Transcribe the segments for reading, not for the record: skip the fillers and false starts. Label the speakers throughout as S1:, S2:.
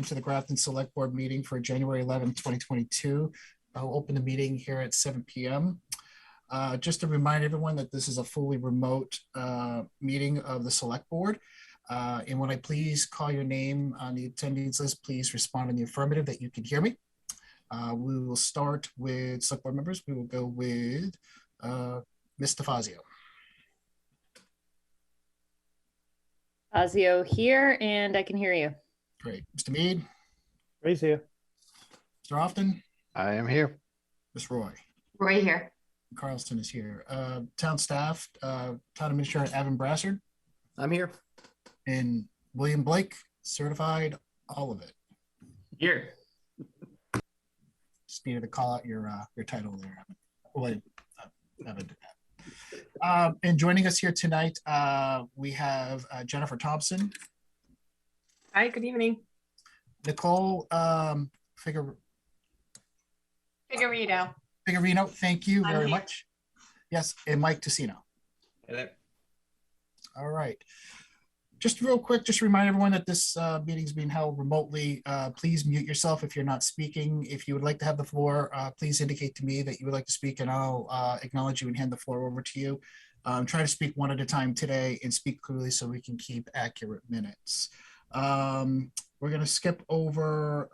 S1: welcome to the Grafton Select Board meeting for January 11th, 2022. I'll open the meeting here at 7 p.m. Just to remind everyone that this is a fully remote meeting of the Select Board. And when I please call your name on the attendees list, please respond in the affirmative that you can hear me. We will start with Select Board members. We will go with Ms. DeFazio.
S2: Fazio here, and I can hear you.
S1: Great. Mr. Mead.
S3: Ray's here.
S1: Mr. Often.
S4: I am here.
S1: Ms. Roy.
S5: Roy here.
S1: Carlson is here. Town staff, Town Administrator Evan Brassard.
S3: I'm here.
S1: And William Blake, certified, all of it.
S3: Here.
S1: Just needed to call out your title there, Evan. William, Evan did that. And joining us here tonight, we have Jennifer Thompson.
S5: Hi, good evening.
S1: Nicole Figueredo, thank you very much. Yes, and Mike Tessino.
S3: Hello.
S1: All right. Just real quick, just remind everyone that this meeting is being held remotely. Please mute yourself if you're not speaking. If you would like to have the floor, please indicate to me that you would like to speak, and I'll acknowledge you and hand the floor over to you. Try to speak one at a time today and speak clearly so we can keep accurate minutes. We're going to skip over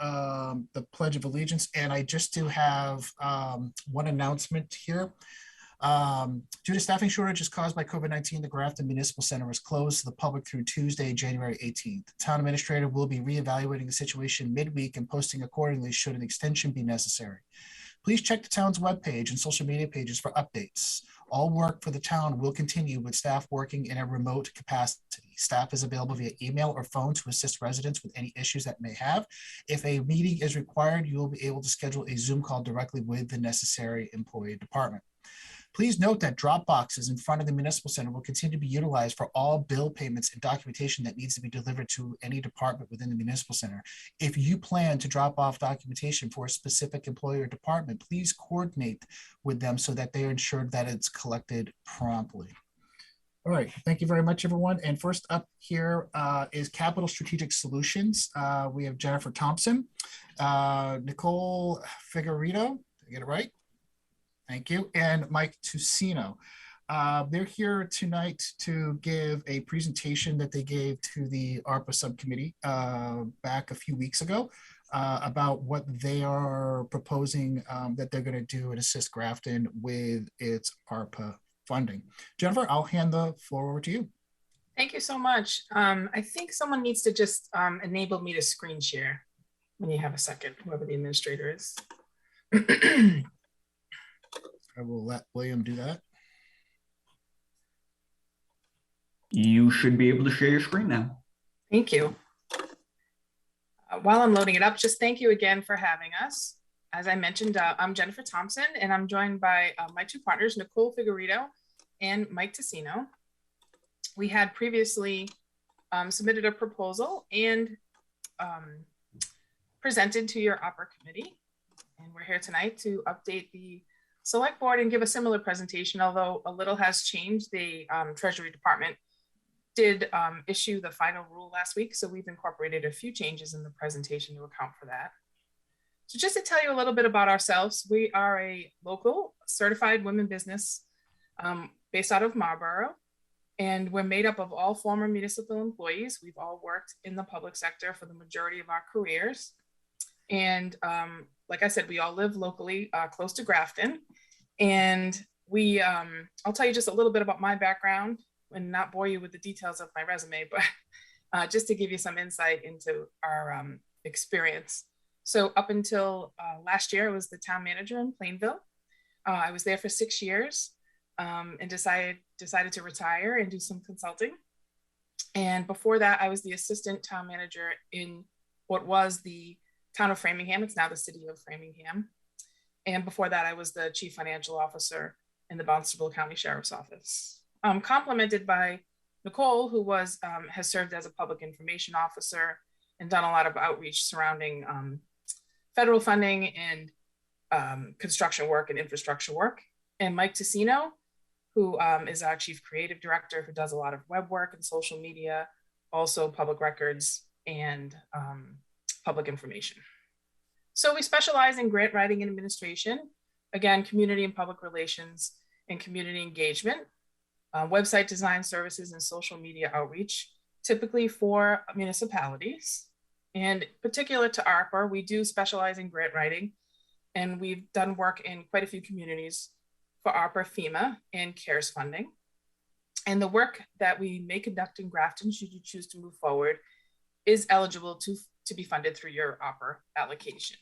S1: the Pledge of Allegiance, and I just do have one announcement here. Due to staffing shortages caused by COVID-19, the Grafton Municipal Center is closed to the public through Tuesday, January 18th. The town administrator will be reevaluating the situation midweek and posting accordingly should an extension be necessary. Please check the town's webpage and social media pages for updates. All work for the town will continue with staff working in a remote capacity. Staff is available via email or phone to assist residents with any issues that may have. If a meeting is required, you will be able to schedule a Zoom call directly with the necessary employee department. Please note that drop boxes in front of the Municipal Center will continue to be utilized for all bill payments and documentation that needs to be delivered to any department within the Municipal Center. If you plan to drop off documentation for a specific employee or department, please coordinate with them so that they are ensured that it's collected promptly. All right, thank you very much, everyone. And first up here is Capital Strategic Solutions. We have Jennifer Thompson, Nicole Figueredo, did I get it right? Thank you. And Mike Tessino. They're here tonight to give a presentation that they gave to the ARPA subcommittee back a few weeks ago about what they are proposing that they're going to do and assist Grafton with its ARPA funding. Jennifer, I'll hand the floor over to you.
S5: Thank you so much. I think someone needs to just enable me to screen share when you have a second, whoever the administrator is.
S1: I will let William do that.
S6: You should be able to share your screen now.
S5: Thank you. While I'm loading it up, just thank you again for having us. As I mentioned, I'm Jennifer Thompson, and I'm joined by my two partners, Nicole Figueredo and Mike Tessino. We had previously submitted a proposal and presented to your ARPA committee, and we're here tonight to update the Select Board and give a similar presentation, although a little has changed. The Treasury Department did issue the final rule last week, so we've incorporated a few changes in the presentation to account for that. So just to tell you a little bit about ourselves, we are a local certified women business based out of Marlborough, and we're made up of all former municipal employees. We've all worked in the public sector for the majority of our careers. And like I said, we all live locally close to Grafton. And we, I'll tell you just a little bit about my background and not bore you with the details of my resume, but just to give you some insight into our experience. So up until last year, I was the town manager in Plainville. I was there for 6 years and decided to retire and do some consulting. And before that, I was the assistant town manager in what was the town of Framingham. It's now the city of Framingham. And before that, I was the chief financial officer in the Barnstable County Sheriff's Office. Complemented by Nicole, who has served as a public information officer and done a lot of outreach surrounding federal funding and construction work and infrastructure work. And Mike Tessino, who is our chief creative director, who does a lot of web work and social media, also public records and public information. So we specialize in grant writing and administration, again, community and public relations and community engagement, website design services and social media outreach, typically for municipalities. And particular to ARPA, we do specialize in grant writing, and we've done work in quite a few communities for ARPA, FEMA, and CARES funding. And the work that we may conduct in Grafton, should you choose to move forward, is eligible to be funded through your ARPA allocation.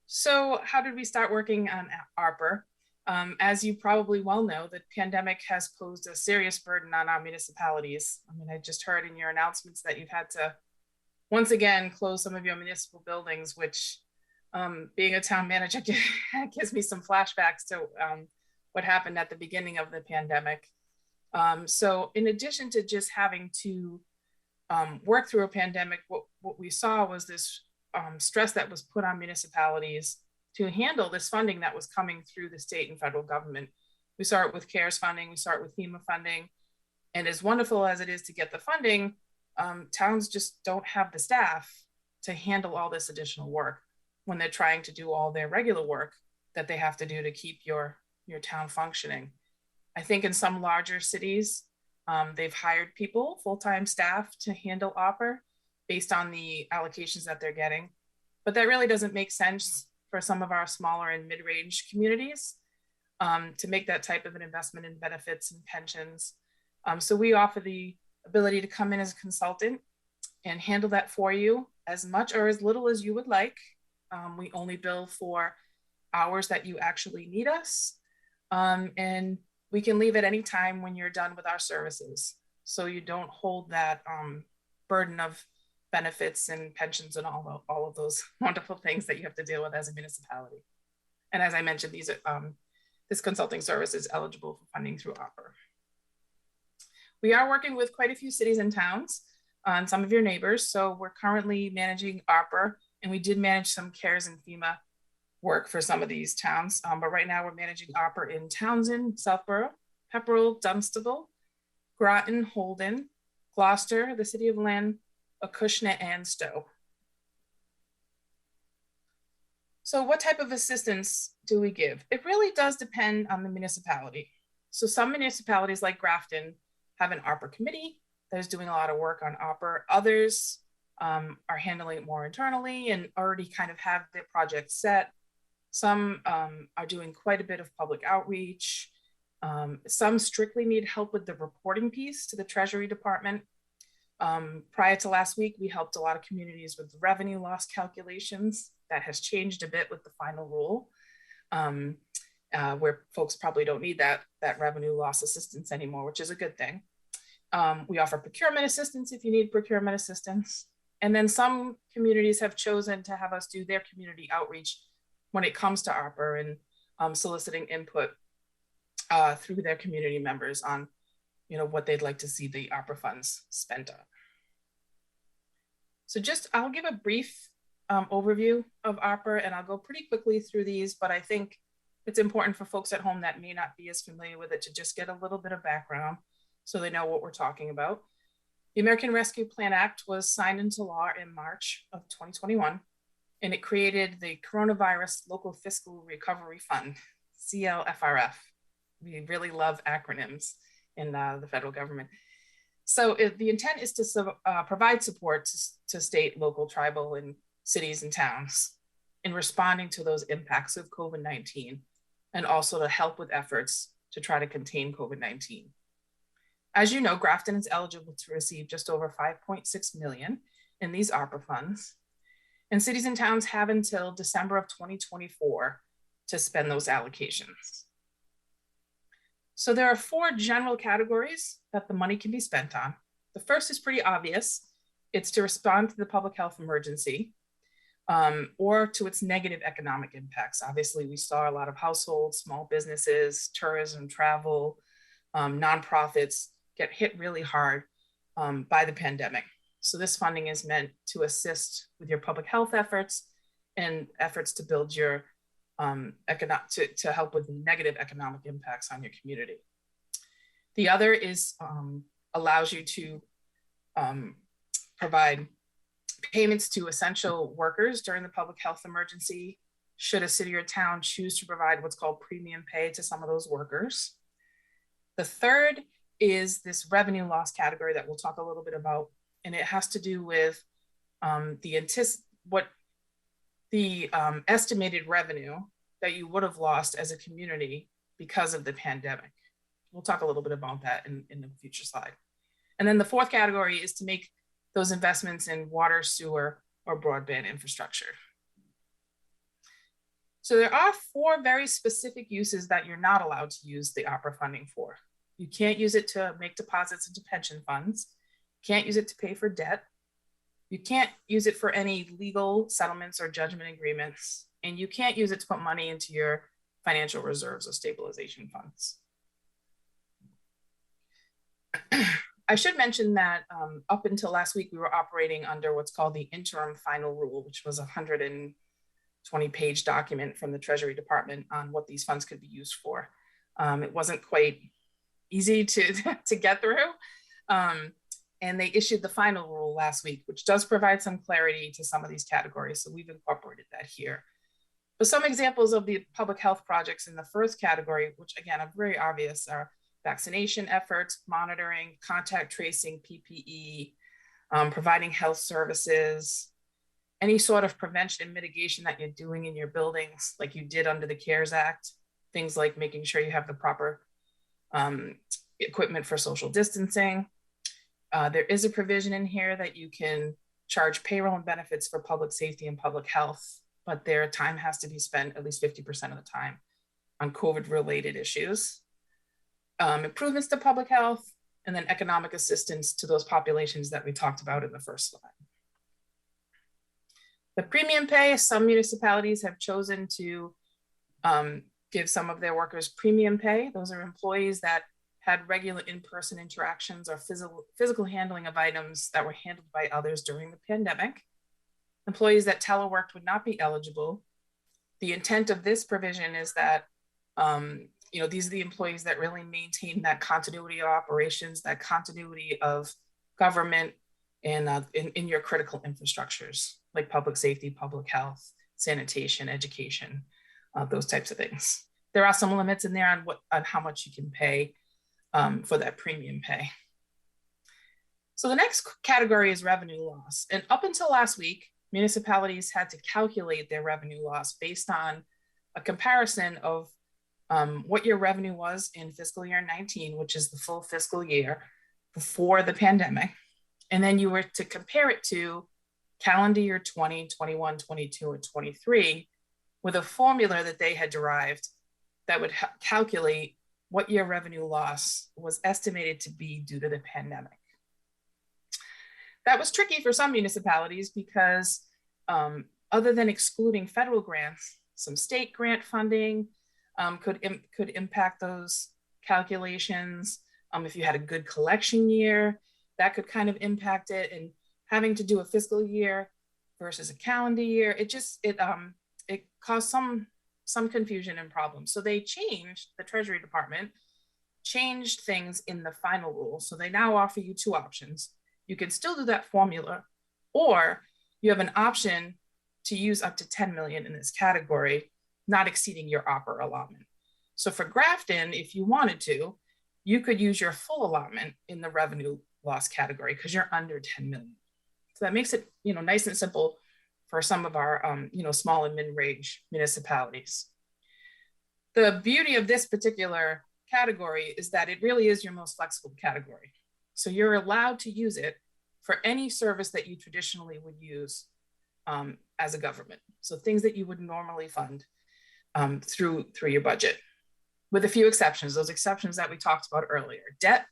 S5: So how did we start working on ARPA? As you probably well know, the pandemic has posed a serious burden on our municipalities. I mean, I just heard in your announcements that you've had to, once again, close some of your municipal buildings, which being a town manager gives me some flashbacks to what happened at the beginning of the pandemic. So in addition to just having to work through a pandemic, what we saw was this stress that was put on municipalities to handle this funding that was coming through the state and federal government. We saw it with CARES funding, we saw it with FEMA funding. And as wonderful as it is to get the funding, towns just don't have the staff to handle all this additional work when they're trying to do all their regular work that they have to do to keep your town functioning. I think in some larger cities, they've hired people, full-time staff to handle ARPA based on the allocations that they're getting. But that really doesn't make sense for some of our smaller and mid-range communities to make that type of an investment in benefits and pensions. So we offer the ability to come in as a consultant and handle that for you as much or as little as you would like. We only bill for hours that you actually need us. And we can leave at any time when you're done with our services. So you don't hold that burden of benefits and pensions and all of those wonderful things that you have to deal with as a municipality. And as I mentioned, this consulting service is eligible for funding through ARPA. We are working with quite a few cities and towns and some of your neighbors. So we're currently managing ARPA, and we did manage some CARES and FEMA work for some of these towns. But right now we're managing ARPA in Townsend, Southborough, Pepperell, Dunstable, Groton, Holden, Gloucester, the city of Lynn, Acushnet, and Stowe. So what type of assistance do we give? It really does depend on the municipality. So some municipalities like Grafton have an ARPA committee that is doing a lot of work on ARPA. Others are handling it more internally and already kind of have their project set. Some are doing quite a bit of public outreach. Some strictly need help with the reporting piece to the Treasury Department. Prior to last week, we helped a lot of communities with revenue loss calculations. That has changed a bit with the final rule, where folks probably don't need that revenue loss assistance anymore, which is a good thing. We offer procurement assistance if you need procurement assistance. And then some communities have chosen to have us do their community outreach when it comes to ARPA and soliciting input through their community members on what they'd like to see the ARPA funds spent on. So I'll give a brief overview of ARPA, and I'll go pretty quickly through these, but I think it's important for folks at home that may not be as familiar with it to just get a little bit of background so they know what we're talking about. The American Rescue Plan Act was signed into law in March of 2021, and it created the Coronavirus Local Fiscal Recovery Fund, CLFRF. We really love acronyms in the federal government. So the intent is to provide support to state, local, tribal, and cities and towns in responding to those impacts of COVID-19, and also to help with efforts to try to contain COVID-19. As you know, Grafton is eligible to receive just over 5.6 million in these ARPA funds, and cities and towns have until December of 2024 to spend those allocations. So there are 4 general categories that the money can be spent on. The first is pretty obvious. It's to respond to the public health emergency or to its negative economic impacts. Obviously, we saw a lot of households, small businesses, tourism, travel, nonprofits get hit really hard by the pandemic. So this funding is meant to assist with your public health efforts and efforts to build your to help with negative economic impacts on your community. The other is allows you to provide payments to essential workers during the public health emergency, should a city or town choose to provide what's called premium pay to some of those workers. The third is this revenue loss category that we'll talk a little bit about, and it has to do with the estimated revenue that you would have lost as a community because of the pandemic. We'll talk a little bit about that in the future slide. And then the fourth category is to make those investments in water, sewer, or broadband infrastructure. So there are 4 very specific uses that you're not allowed to use the opera funding for. You can't use it to make deposits into pension funds. You can't use it to pay for debt. You can't use it for any legal settlements or judgment agreements. And you can't use it to put money into your financial reserves or stabilization funds. I should mention that up until last week, we were operating under what's called the interim final rule, which was a 120-page document from the Treasury Department on what these funds could be used for. It wasn't quite easy to get through. And they issued the final rule last week, which does provide some clarity to some of these categories. So we've incorporated that here. But some examples of the public health projects in the first category, which again are very obvious, are vaccination efforts, monitoring, contact tracing, PPE, providing health services, any sort of prevention and mitigation that you're doing in your buildings, like you did under the CARES Act, things like making sure you have the proper equipment for social distancing. There is a provision in here that you can charge payroll and benefits for public safety and public health, but their time has to be spent at least 50% of the time on COVID-related issues. Improvements to public health, and then economic assistance to those populations that we talked about in the first slide. The premium pay, some municipalities have chosen to give some of their workers premium pay. Those are employees that had regular in-person interactions or physical handling of items that were handled by others during the pandemic. Employees that teleworked would not be eligible. The intent of this provision is that these are the employees that really maintain that continuity of operations, that continuity of government and in your critical infrastructures, like public safety, public health, sanitation, education, those types of things. There are some limits in there on how much you can pay for that premium pay. So the next category is revenue loss. And up until last week, municipalities had to calculate their revenue loss based on a comparison of what your revenue was in fiscal year 19, which is the full fiscal year before the pandemic. And then you were to compare it to calendar year 20, 21, 22, and 23 with a formula that they had derived that would calculate what your revenue loss was estimated to be due to the pandemic. That was tricky for some municipalities because other than excluding federal grants, some state grant funding could impact those calculations. If you had a good collection year, that could kind of impact it. And having to do a fiscal year versus a calendar year, it caused some confusion and problems. So they changed, the Treasury Department changed things in the final rule. So they now offer you 2 options. You can still do that formula, or you have an option to use up to 10 million in this category, not exceeding your opera allotment. So for Grafton, if you wanted to, you could use your full allotment in the revenue loss category because you're under 10 million. So that makes it, nice and simple for some of our, small and mid-range municipalities. The beauty of this particular category is that it really is your most flexible category. So you're allowed to use it for any service that you traditionally would use as a government. So things that you would normally fund through your budget, with a few exceptions, those exceptions that we talked about earlier: debt,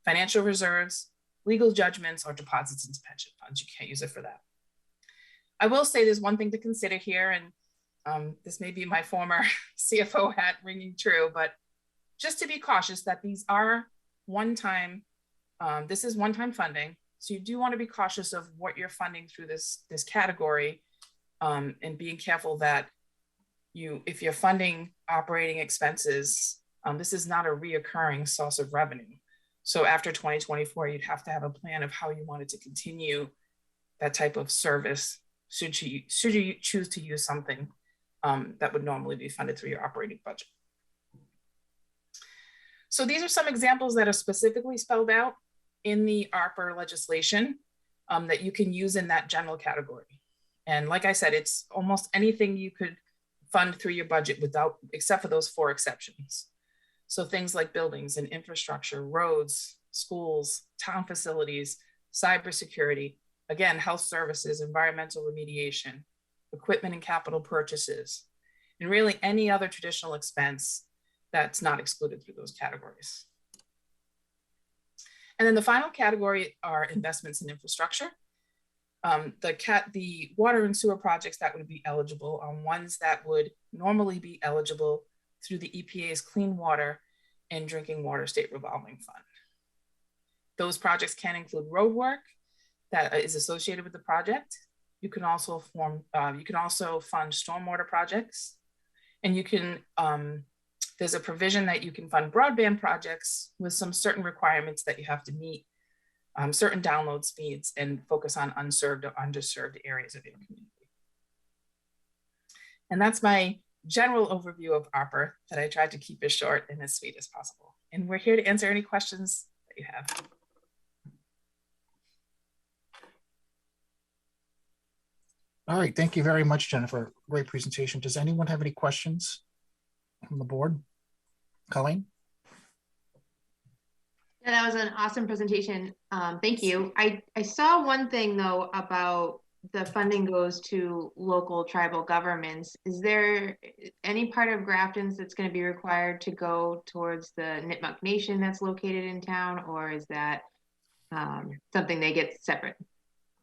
S5: financial reserves, legal judgments, or deposits into pension funds. You can't use it for that. I will say there's one thing to consider here, and this may be my former CFO hat ringing true, but just to be cautious that these are one-time, this is one-time funding. So you do want to be cautious of what you're funding through this category, and being careful that if you're funding operating expenses, this is not a reoccurring source of revenue. So after 2024, you'd have to have a plan of how you wanted to continue that type of service should you choose to use something that would normally be funded through your operating budget. So these are some examples that are specifically spelled out in the ARPA legislation that you can use in that general category. And like I said, it's almost anything you could fund through your budget except for those 4 exceptions. So things like buildings and infrastructure, roads, schools, town facilities, cybersecurity, again, health services, environmental remediation, equipment and capital purchases, and really any other traditional expense that's not excluded through those categories. And then the final category are investments in infrastructure. The water and sewer projects that would be eligible are ones that would normally be eligible through the EPA's Clean Water and Drinking Water State Revolving Fund. Those projects can include road work that is associated with the project. You can also fund stormwater projects, and you can there's a provision that you can fund broadband projects with some certain requirements that you have to meet, certain download speeds, and focus on unserved or underserved areas of your community. And that's my general overview of ARPA that I tried to keep as short and as sweet as possible. And we're here to answer any questions that you have.
S1: All right, thank you very much, Jennifer. Great presentation. Does anyone have any questions from the board? Colleen?
S4: Yeah, that was an awesome presentation. Thank you. I saw one thing though about the funding goes to local tribal governments. Is there any part of Grafton's that's going to be required to go towards the Nipmuc Nation that's located in town, or is that something they get separate?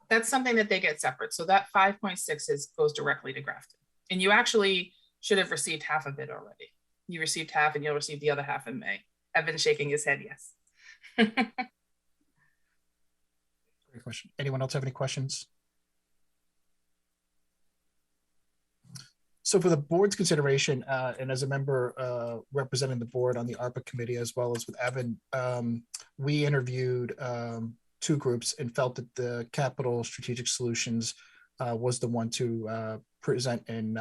S5: That's something that they get separate. So that 5.6 goes directly to Grafton. And you actually should have received half of it already. You received half and you'll receive the other half in May. Evan's shaking his head, yes.
S1: Great question. Anyone else have any questions? So for the board's consideration, and as a member representing the board on the ARPA committee, as well as with Evan, we interviewed 2 groups and felt that the Capital Strategic Solutions was the one to present and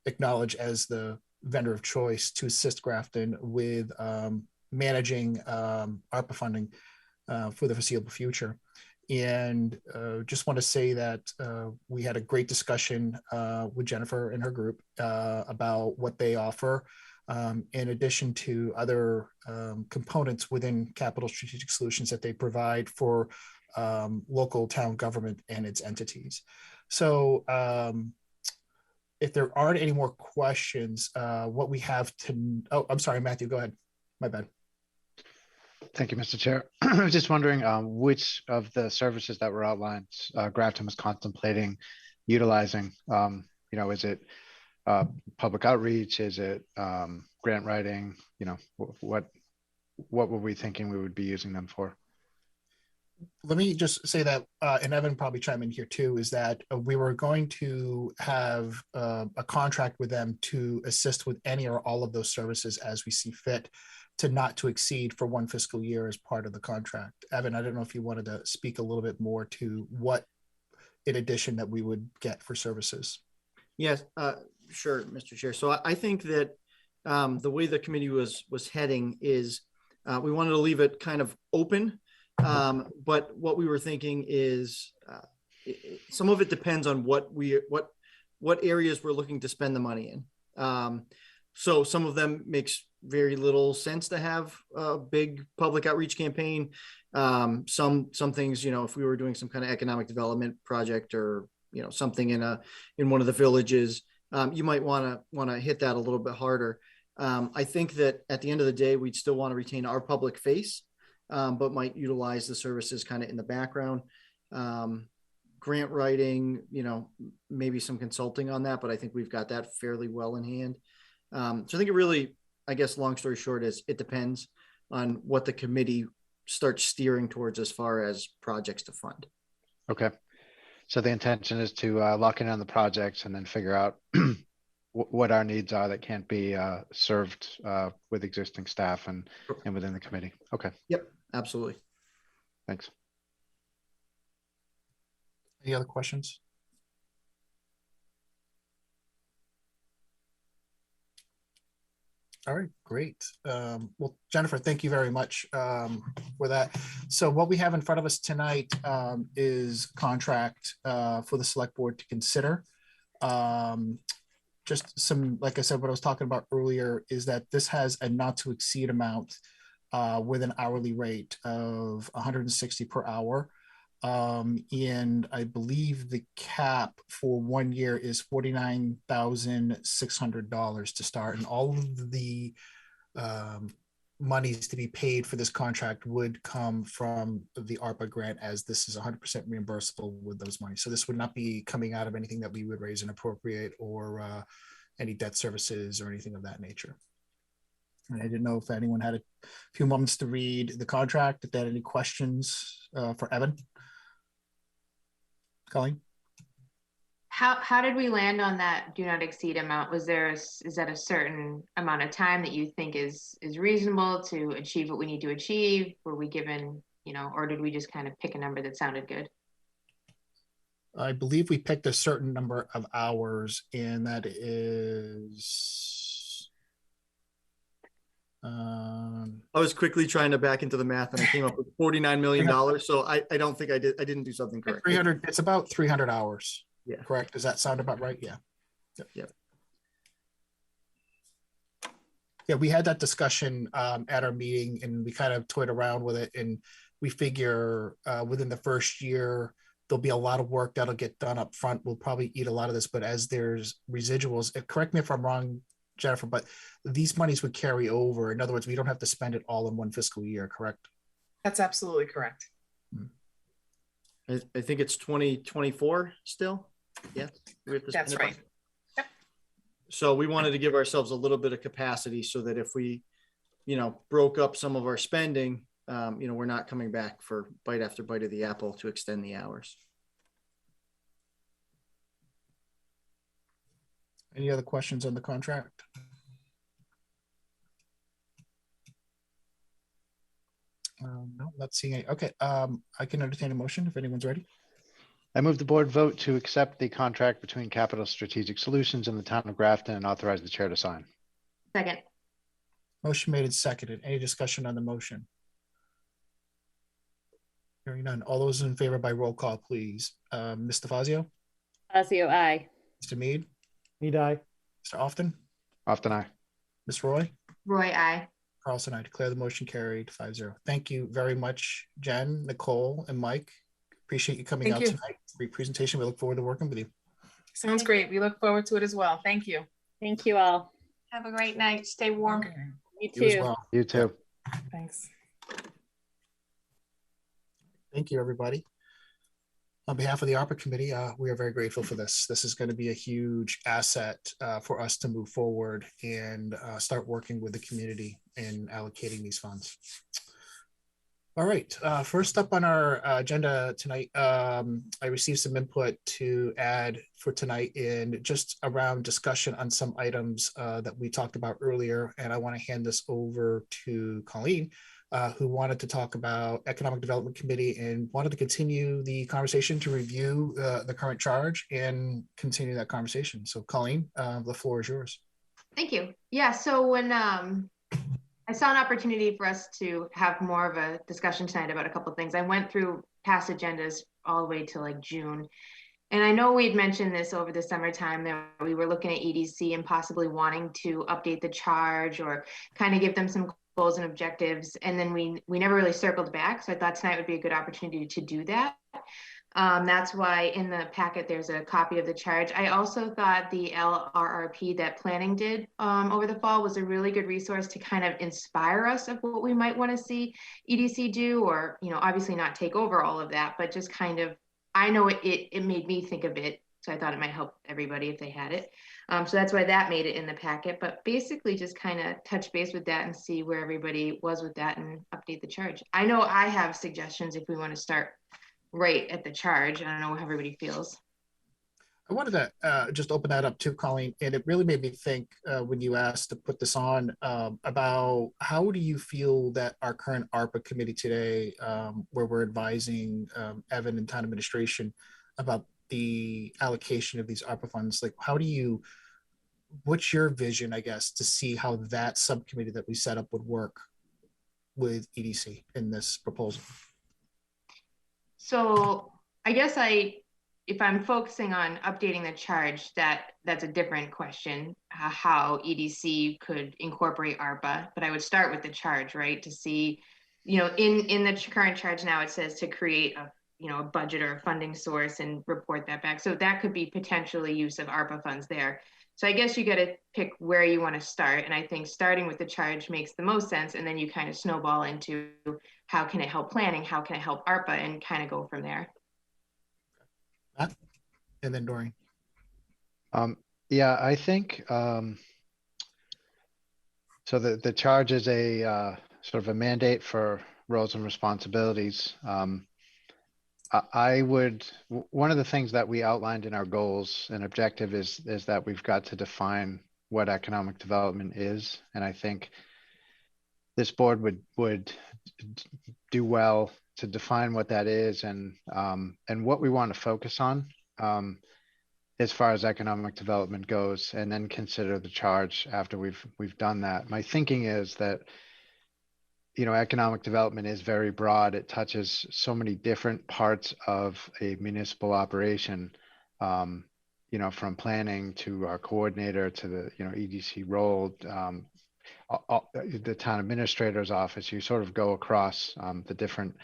S1: acknowledge as the vendor of choice to assist Grafton with managing ARPA funding for the foreseeable future. And just want to say that we had a great discussion with Jennifer and her group about what they offer, in addition to other components within Capital Strategic Solutions that they provide for local town government and its entities. So if there aren't any more questions, what we have to, oh, I'm sorry, Matthew, go ahead. My bad.
S7: Thank you, Mr. Chair. I was just wondering which of the services that were outlined Grafton was contemplating utilizing. Is it public outreach? Is it grant writing? What were we thinking we would be using them for?
S1: Let me just say that, and Evan probably chime in here too, is that we were going to have a contract with them to assist with any or all of those services as we see fit, to not to exceed for 1 fiscal year as part of the contract. Evan, I don't know if you wanted to speak a little bit more to what, in addition, that we would get for services.
S8: Yes, sure, Mr. Chair. So I think that the way the committee was heading is we wanted to leave it kind of open, but what we were thinking is some of it depends on what areas we're looking to spend the money in. So some of them makes very little sense to have a big public outreach campaign. Some things, if we were doing some kind of economic development project or something in one of the villages, you might want to hit that a little bit harder. I think that at the end of the day, we'd still want to retain our public face, but might utilize the services kind of in the background. Grant writing, maybe some consulting on that, but I think we've got that fairly well in hand. So I think it really, I guess, long story short, is it depends on what the committee starts steering towards as far as projects to fund.
S7: Okay. So the intention is to lock in on the projects and then figure out what our needs are that can't be served with existing staff and within the committee. Okay.
S8: Yep, absolutely.
S7: Thanks.
S1: Any other questions? All right, great. Well, Jennifer, thank you very much for that. So what we have in front of us tonight is contract for the select board to consider. Just some, like I said, what I was talking about earlier is that this has a not to exceed amount with an hourly rate of 160 per hour. And I believe the cap for 1 year is $49,600 to start, and all of the monies to be paid for this contract would come from the ARPA grant, as this is 100% reimbursable with those monies. So this would not be coming out of anything that we would raise and appropriate, or any debt services or anything of that nature. And I didn't know if anyone had a few moments to read the contract, if they had any questions for Evan. Colleen?
S4: How did we land on that do not exceed amount? Is that a certain amount of time that you think is reasonable to achieve what we need to achieve? Were we given, or did we just kind of pick a number that sounded good?
S1: I believe we picked a certain number of hours, and that is
S8: I was quickly trying to back into the math and I came up with $49 million. So I don't think I didn't do something correct.
S1: 300. It's about 300 hours.
S8: Yeah.
S1: Correct. Does that sound about right? Yeah.
S8: Yep.
S1: Yeah, we had that discussion at our meeting, and we kind of toyed around with it, and we figure within the first year there'll be a lot of work that'll get done up front. We'll probably eat a lot of this, but as there's residuals, correct me if I'm wrong, Jennifer, but these monies would carry over. In other words, we don't have to spend it all in one fiscal year, correct?
S5: That's absolutely correct.
S8: I think it's 2024 still. Yeah,
S5: That's right. Yep.
S8: So we wanted to give ourselves a little bit of capacity so that if we, broke up some of our spending, we're not coming back for bite after bite of the apple to extend the hours.
S1: Any other questions on the contract? No, not seeing any. Okay, I can entertain a motion if anyone's ready.
S7: I move the board vote to accept the contract between Capital Strategic Solutions and the town of Grafton and authorize the chair to sign.
S4: Second.
S1: Motion made and seconded. Any discussion on the motion? Hearing none. All those in favor by roll call, please. Mr. Fazio?
S2: Fazio, aye.
S1: Mr. Mead?
S3: Need I?
S1: Mr. Often?
S7: Often aye.
S1: Ms. Roy?
S4: Roy, aye.
S1: Carlson, I declare the motion carried 5-0. Thank you very much, Jen, Nicole, and Mike. Appreciate you coming
S5: Thank
S1: out
S5: you.
S1: tonight. Great presentation. We look forward to working with you.
S5: Sounds great. We look forward to it as well. Thank you.
S2: Thank you all.
S4: Have a great night. Stay warm.
S5: Okay.
S2: You
S1: You as
S2: too.
S1: well.
S7: You too.
S5: Thanks.
S1: Thank you, everybody. On behalf of the ARPA committee, we are very grateful for this. This is going to be a huge asset for us to move forward and start working with the community in allocating these funds. All right, first up on our agenda tonight, I received some input to add for tonight in just around discussion on some items that we talked about earlier. And I want to hand this over to Colleen, who wanted to talk about Economic Development Committee and wanted to continue the conversation to review the current charge and continue that conversation. So Colleen, the floor is yours.
S4: Thank you. Yeah, so when I saw an opportunity for us to have more of a discussion tonight about a couple of things, I went through past agendas all the way to like June. And I know we'd mentioned this over the summertime that we were looking at EDC and possibly wanting to update the charge or kind of give them some goals and objectives. And then we never really circled back. So I thought tonight would be a good opportunity to do that. That's why in the packet, there's a copy of the charge. I also thought the LRRP that planning did over the fall was a really good resource to kind of inspire us of what we might want to see EDC do, or, obviously not take over all of that, but just kind of, I know it made me think of it. So I thought it might help everybody if they had it. So that's why that made it in the packet, but basically just kind of touch base with that and see where everybody was with that and update the charge. I know I have suggestions if we want to start right at the charge. I don't know how everybody feels.
S1: I wanted to just open that up too, Colleen, and it really made me think when you asked to put this on about how do you feel that our current ARPA committee today, where we're advising Evan and town administration, about the allocation of these ARPA funds. Like, how do you, what's your vision, I guess, to see how that subcommittee that we set up would work with EDC in this proposal?
S4: So I guess if I'm focusing on updating the charge, that's a different question, how EDC could incorporate ARPA, but I would start with the charge, right? To see, in the current charge now, it says to create a budget or a funding source and report that back. So that could be potentially use of ARPA funds there. So I guess you got to pick where you want to start. And I think starting with the charge makes the most sense. And then you kind of snowball into how can it help planning? How can it help ARPA, and kind of go from there.
S1: And then Doreen.
S7: Yeah, I think so. The charge is a sort of a mandate for roles and responsibilities. One of the things that we outlined in our goals and objective is that we've got to define what economic development is, and I think this board would do well to define what that is and what we want to focus on as far as economic development goes, and then consider the charge after we've done that. My thinking is that economic development is very broad. It touches so many different parts of a municipal operation, from planning to our coordinator to the EDC role, the town administrator's office. You sort of go across the different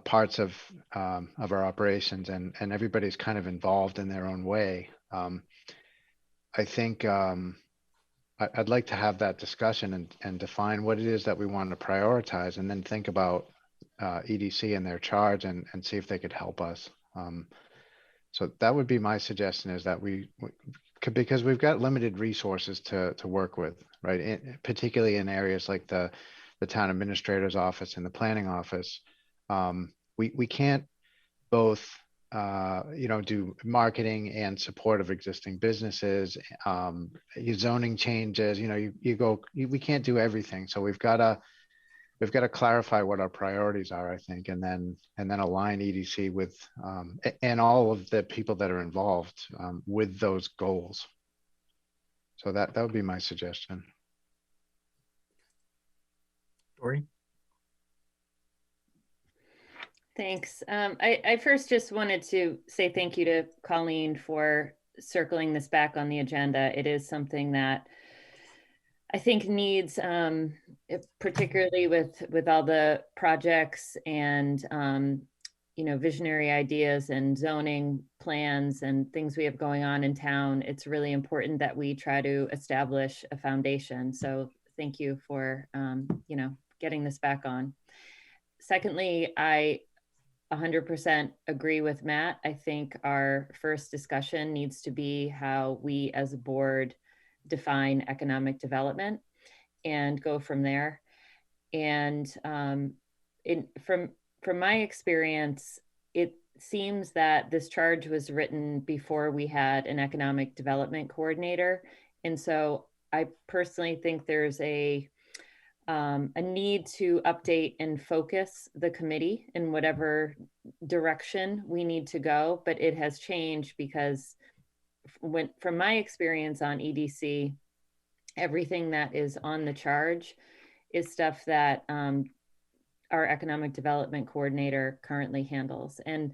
S7: parts of our operations, and everybody's kind of involved in their own way. I think I'd like to have that discussion and define what it is that we want to prioritize, and then think about EDC and their charge and see if they could help us. So that would be my suggestion, is that we could, because we've got limited resources to work with, right? Particularly in areas like the town administrator's office and the planning office. We can't both do marketing and support of existing businesses, zoning changes, we can't do everything. So we've got to clarify what our priorities are, I think, and then align EDC with, and all of the people that are involved with those goals. So that would be my suggestion.
S1: Doreen?
S2: Thanks. I first just wanted to say thank you to Colleen for circling this back on the agenda. It is something that I think needs, particularly with all the projects and visionary ideas and zoning plans and things we have going on in town. It's really important that we try to establish a foundation. So thank you for getting this back on. Secondly, I 100% agree with Matt. I think our first discussion needs to be how we as a board define economic development and go from there. And from my experience, it seems that this charge was written before we had an economic development coordinator. And so I personally think there's a need to update and focus the committee in whatever direction we need to go, but it has changed because from my experience on EDC, everything that is on the charge is stuff that our economic development coordinator currently handles. And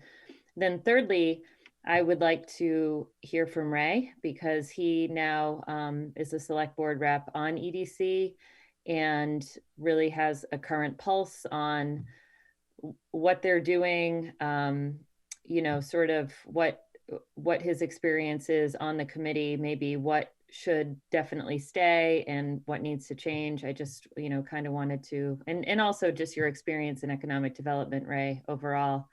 S2: then thirdly, I would like to hear from Ray, because he now is a select board rep on EDC and really has a current pulse on what they're doing, sort of what his experience is on the committee, maybe what should definitely stay and what needs to change. I just, kind of wanted to, and also just your experience in economic development, Ray, overall.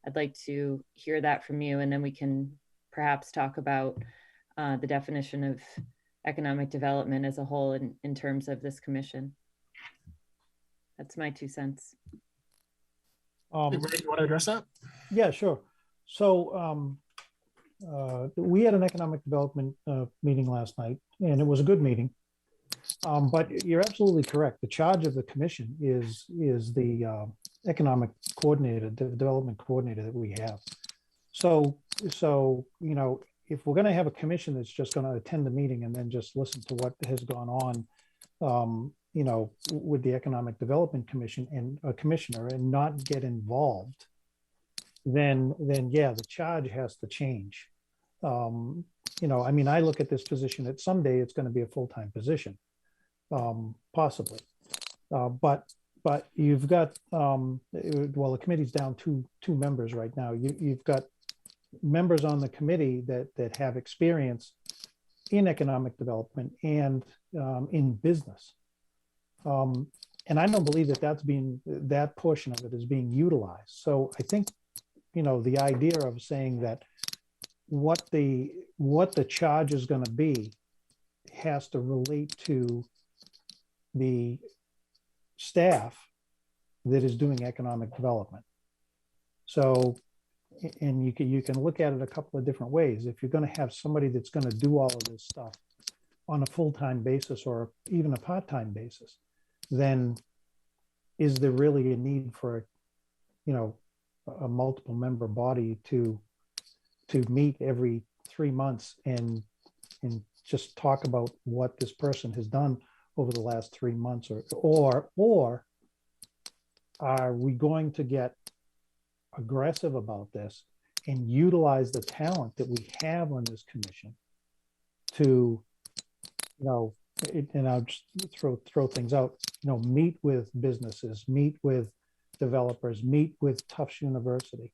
S2: I'd like to hear that from you, and then we can perhaps talk about the definition of economic development as a whole in terms of this commission. That's my 2 cents.
S1: Ray, you want to address that?
S9: Yeah, sure. So we had an economic development meeting last night, and it was a good meeting. But you're absolutely correct. The charge of the commission is the economic coordinator, the development coordinator that we have. So, if we're going to have a commission that's just going to attend the meeting and then just listen to what has gone on, with the Economic Development Commission and a commissioner and not get involved, then yeah, the charge has to change. I look at this position that someday it's going to be a full-time position, possibly. But you've got, the committee's down two members right now. You've got members on the committee that have experience in economic development and in business. And I don't believe that portion of it is being utilized. So I think, the idea of saying that what the charge is going to be has to relate to the staff that is doing economic development. So, and you can look at it a couple of different ways. If you're going to have somebody that's going to do all of this stuff on a full-time basis or even a part-time basis, then is there really a need for, a multiple member body to meet every 3 months and just talk about what this person has done over the last 3 months, or are we going to get aggressive about this and utilize the talent that we have on this commission to, and I'll just throw things out, meet with businesses, meet with developers, meet with Tufts University.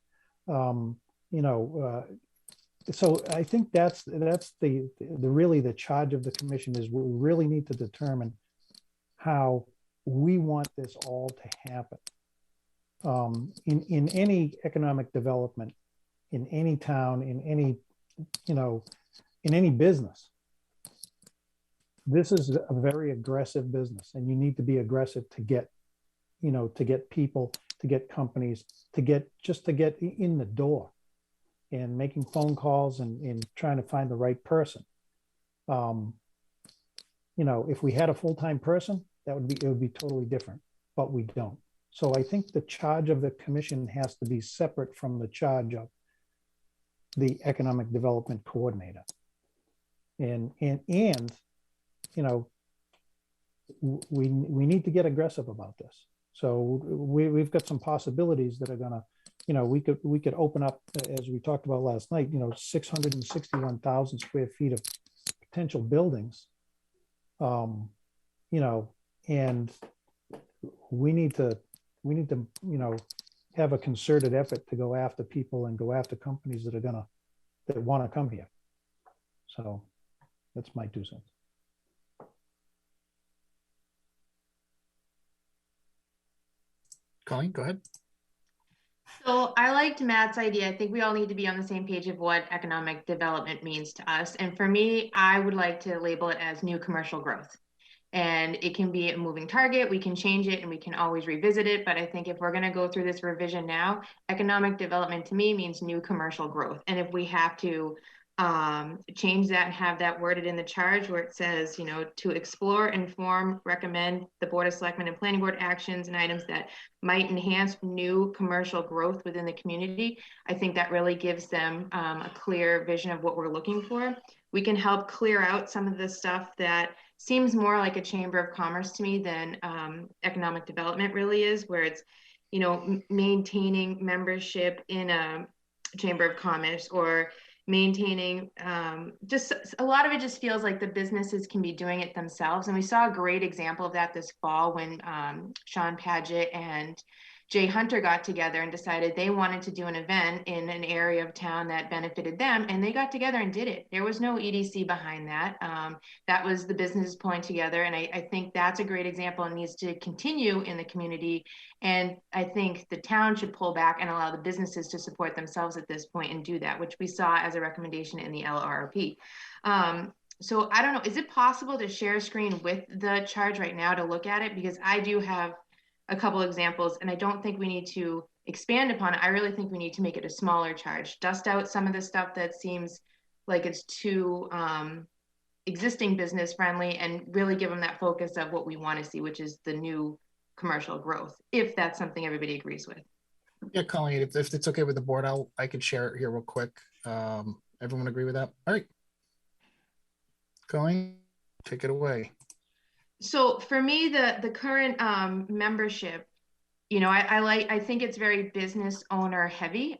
S9: So I think that's the really the charge of the commission is we really need to determine how we want this all to happen. In any economic development, in any town, in any business, this is a very aggressive business, and you need to be aggressive to get people, to get companies, to get in the door and making phone calls and trying to find the right person. If we had a full-time person, it would be totally different, but we don't. So I think the charge of the commission has to be separate from the charge of the economic development coordinator. And we need to get aggressive about this. So we've got some possibilities that are gonna, we could open up, as we talked about last night, 661,000 square feet of potential buildings, and we need to, have a concerted effort to go after people and go after companies that want to come here. So that's my 2 cents.
S1: Colleen, go ahead.
S4: So I liked Matt's idea. I think we all need to be on the same page of what economic development means to us. And for me, I would like to label it as new commercial growth. And it can be a moving target. We can change it and we can always revisit it. But I think if we're going to go through this revision now, economic development to me means new commercial growth. And if we have to change that and have that worded in the charge where it says, to explore, inform, recommend the Board of Selectmen and Planning Board actions and items that might enhance new commercial growth within the community, I think that really gives them a clear vision of what we're looking for. We can help clear out some of the stuff that seems more like a chamber of commerce to me than economic development really is, where it's, maintaining membership in a chamber of commerce or maintaining just a lot of it just feels like the businesses can be doing it themselves. And we saw a great example of that this fall when Sean Padgett and Jay Hunter got together and decided they wanted to do an event in an area of town that benefited them, and they got together and did it. There was no EDC behind that. That was the businesses pulling together, and I think that's a great example and needs to continue in the community. And I think the town should pull back and allow the businesses to support themselves at this point and do that, which we saw as a recommendation in the LRRP. So I don't know, is it possible to share a screen with the charge right now to look at it? Because I do have a couple examples, and I don't think we need to expand upon it. I really think we need to make it a smaller charge, dust out some of the stuff that seems like it's too existing business friendly, and really give them that focus of what we want to see, which is the new commercial growth, if that's something everybody agrees with.
S1: Yeah, Colleen, if it's okay with the board, I can share it here real quick. Everyone agree with that? All right. Colleen, take it away.
S4: So for me, the current membership, I think it's very business owner heavy.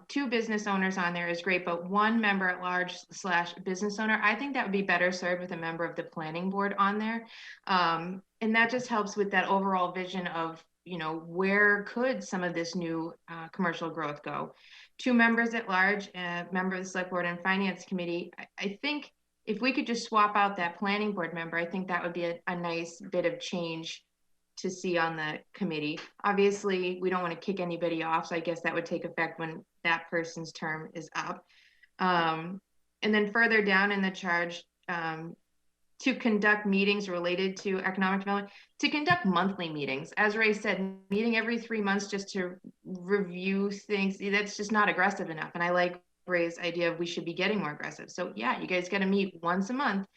S4: 2 business owners on there is great, but 1 member at large / business owner, I think that would be better served with a member of the planning board on there. And that just helps with that overall vision of, where could some of this new commercial growth go? 2 members at large, member of the select board and finance committee. I think if we could just swap out that planning board member, I think that would be a nice bit of change to see on the committee. Obviously, we don't want to kick anybody off, so I guess that would take effect when that person's term is up. And then further down in the charge, to conduct meetings related to economic development, to conduct monthly meetings. As Ray said, meeting every 3 months just to review things, that's just not aggressive enough. And I like Ray's idea of we should be getting more aggressive. So yeah, you guys got to meet once a month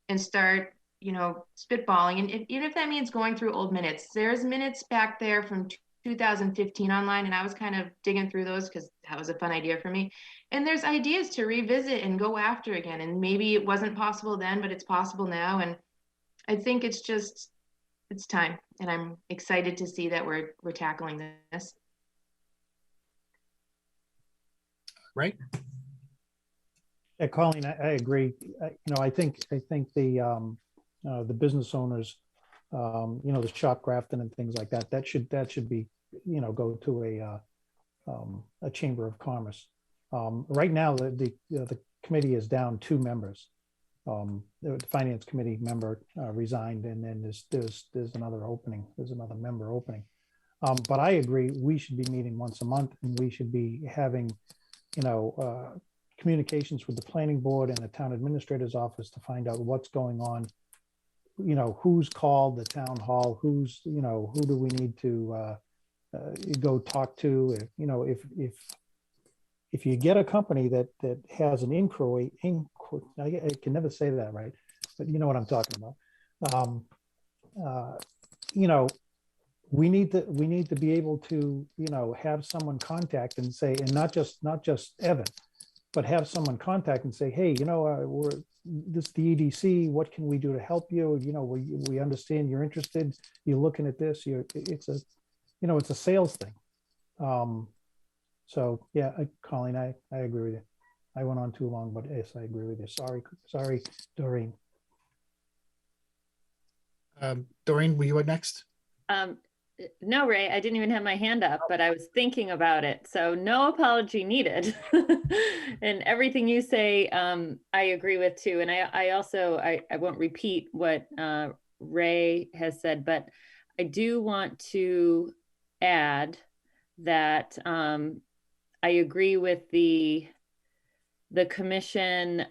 S4: and start spitballing. And even if that means going through old minutes, there's minutes back there from 2015 online, and I was kind of digging through those because that was a fun idea for me. And there's ideas to revisit and go after again. And maybe it wasn't possible then, but it's possible now. And I think it's time. And I'm excited to see that we're tackling this.
S1: Right.
S9: Yeah, Colleen, I agree. I think the business owners, the shop Grafton and things like that, that should be, go to a chamber of commerce. Right now, the committee is down 2 members. The finance committee member resigned, and then there's another opening. There's another member opening. But I agree, we should be meeting once a month, and we should be having, communications with the planning board and the town administrator's office to find out what's going on. Who's called the town hall, who do we need to go talk to? If you get a company that has an inquiry, I can never say that right, but you know what I'm talking about. We need to be able to, have someone contact and say, and not just Evan, but have someone contact and say, hey, we're this the EDC. What can we do to help you? We understand you're interested. You're looking at this. It's a sales thing. So yeah, Colleen, I agree with you. I went on too long, but yes, I agree with you. Sorry, Doreen.
S1: Doreen, were you up next?
S2: No, Ray, I didn't even have my hand up, but I was thinking about it. So no apology needed. And everything you say, I agree with too. And I also won't repeat what Ray has said, but I do want to add that I agree with the commission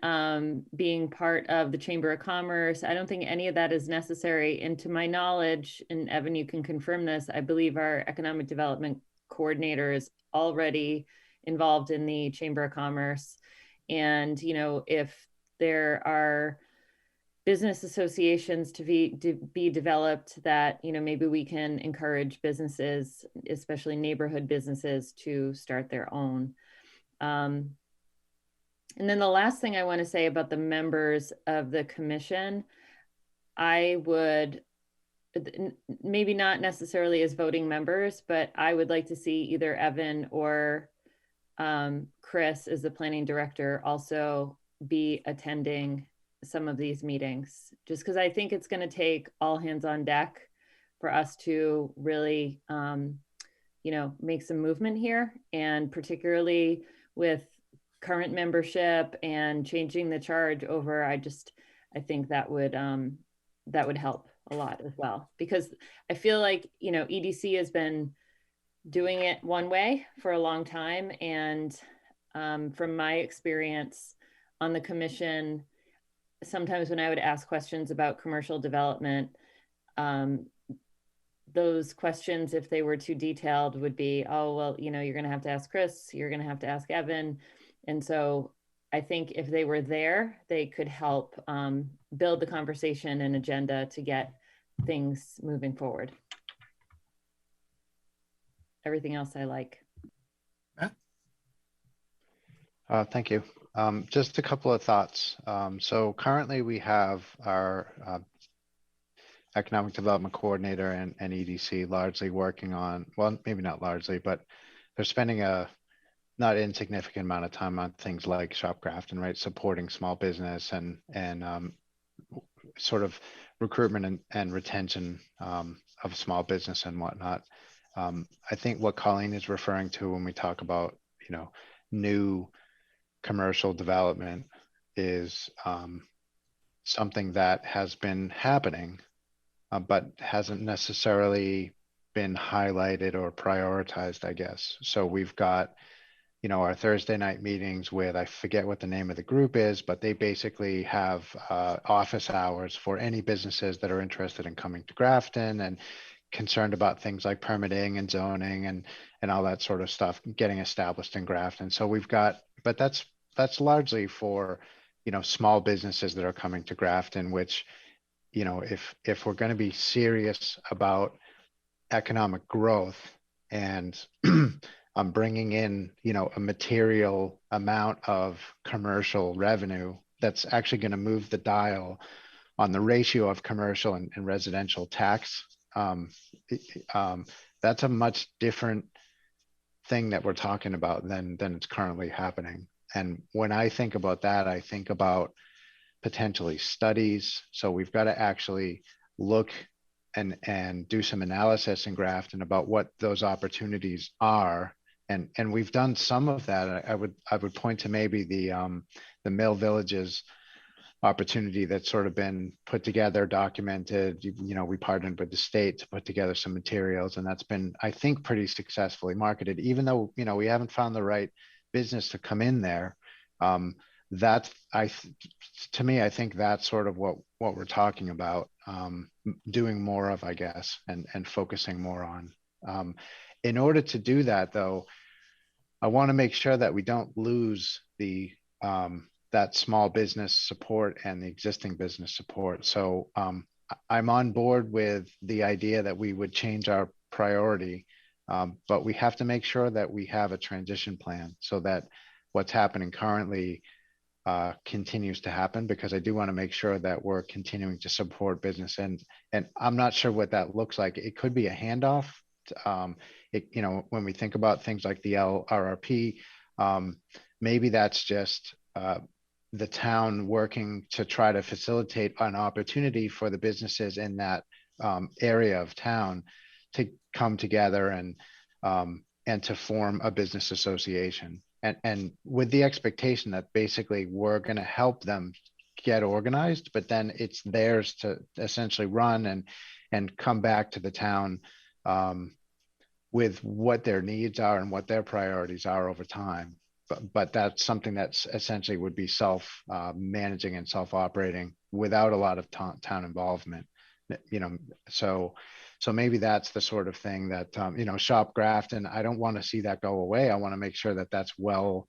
S2: being part of the Chamber of Commerce. I don't think any of that is necessary. And to my knowledge, and Evan, you can confirm this, I believe our economic development coordinator is already involved in the Chamber of Commerce. And, if there are business associations to be developed that, maybe we can encourage businesses, especially neighborhood businesses, to start their own. And then the last thing I want to say about the members of the commission, I would maybe not necessarily as voting members, but I would like to see either Evan or Chris as the planning director also be attending some of these meetings, just because I think it's going to take all hands on deck for us to really, make some movement here. And particularly with current membership and changing the charge over, I think that would help a lot as well, because I feel like EDC has been doing it one way for a long time, and from my experience on the commission, sometimes when I would ask questions about commercial development, those questions, if they were too detailed, would be, oh well, you're going to have to ask Chris, you're going to have to ask Evan. And so I think if they were there, they could help build the conversation and agenda to get things moving forward. Everything else I like.
S7: Thank you. Just a couple of thoughts. So currently we have our Economic Development Coordinator and EDC largely working on, well, maybe not largely, but they're spending a not insignificant amount of time on things like Shopcraft, right? Supporting small business and sort of recruitment and retention of small business and whatnot. I think what Colleen is referring to when we talk about, new commercial development is something that has been happening, but hasn't necessarily been highlighted or prioritized, I guess. So we've got, our Thursday night meetings with, I forget what the name of the group is, but they basically have office hours for any businesses that are interested in coming to Grafton and concerned about things like permitting and zoning and all that sort of stuff, getting established in Grafton. So we've got, but that's largely for, small businesses that are coming to Grafton, which, if we're going to be serious about economic growth and bringing in, a material amount of commercial revenue that's actually going to move the dial on the ratio of commercial and residential tax. That's a much different thing that we're talking about than it's currently happening. And when I think about that, I think about potentially studies. So we've got to actually look and do some analysis in Grafton about what those opportunities are. And we've done some of that. I would point to maybe the Mill Villages opportunity that's sort of been put together, documented. We partnered with the state to put together some materials, and that's been, I think, pretty successfully marketed, even though, we haven't found the right business to come in there. To me, I think that's sort of what we're talking about, doing more of, I guess, and focusing more on. In order to do that, though, I want to make sure that we don't lose that small business support and the existing business support. So I'm on board with the idea that we would change our priority, but we have to make sure that we have a transition plan so that what's happening currently continues to happen, because I do want to make sure that we're continuing to support business. And I'm not sure what that looks like. It could be a handoff. When we think about things like the LRRP, maybe that's just the town working to try to facilitate an opportunity for the businesses in that area of town to come together and to form a business association. And with the expectation that basically we're going to help them get organized, but then it's theirs to essentially run and come back to the town with what their needs are and what their priorities are over time. But that's something that's essentially would be self-managing and self-operating without a lot of town involvement. So maybe that's the sort of thing that, Shopcraft, and I don't want to see that go away. I want to make sure that that's well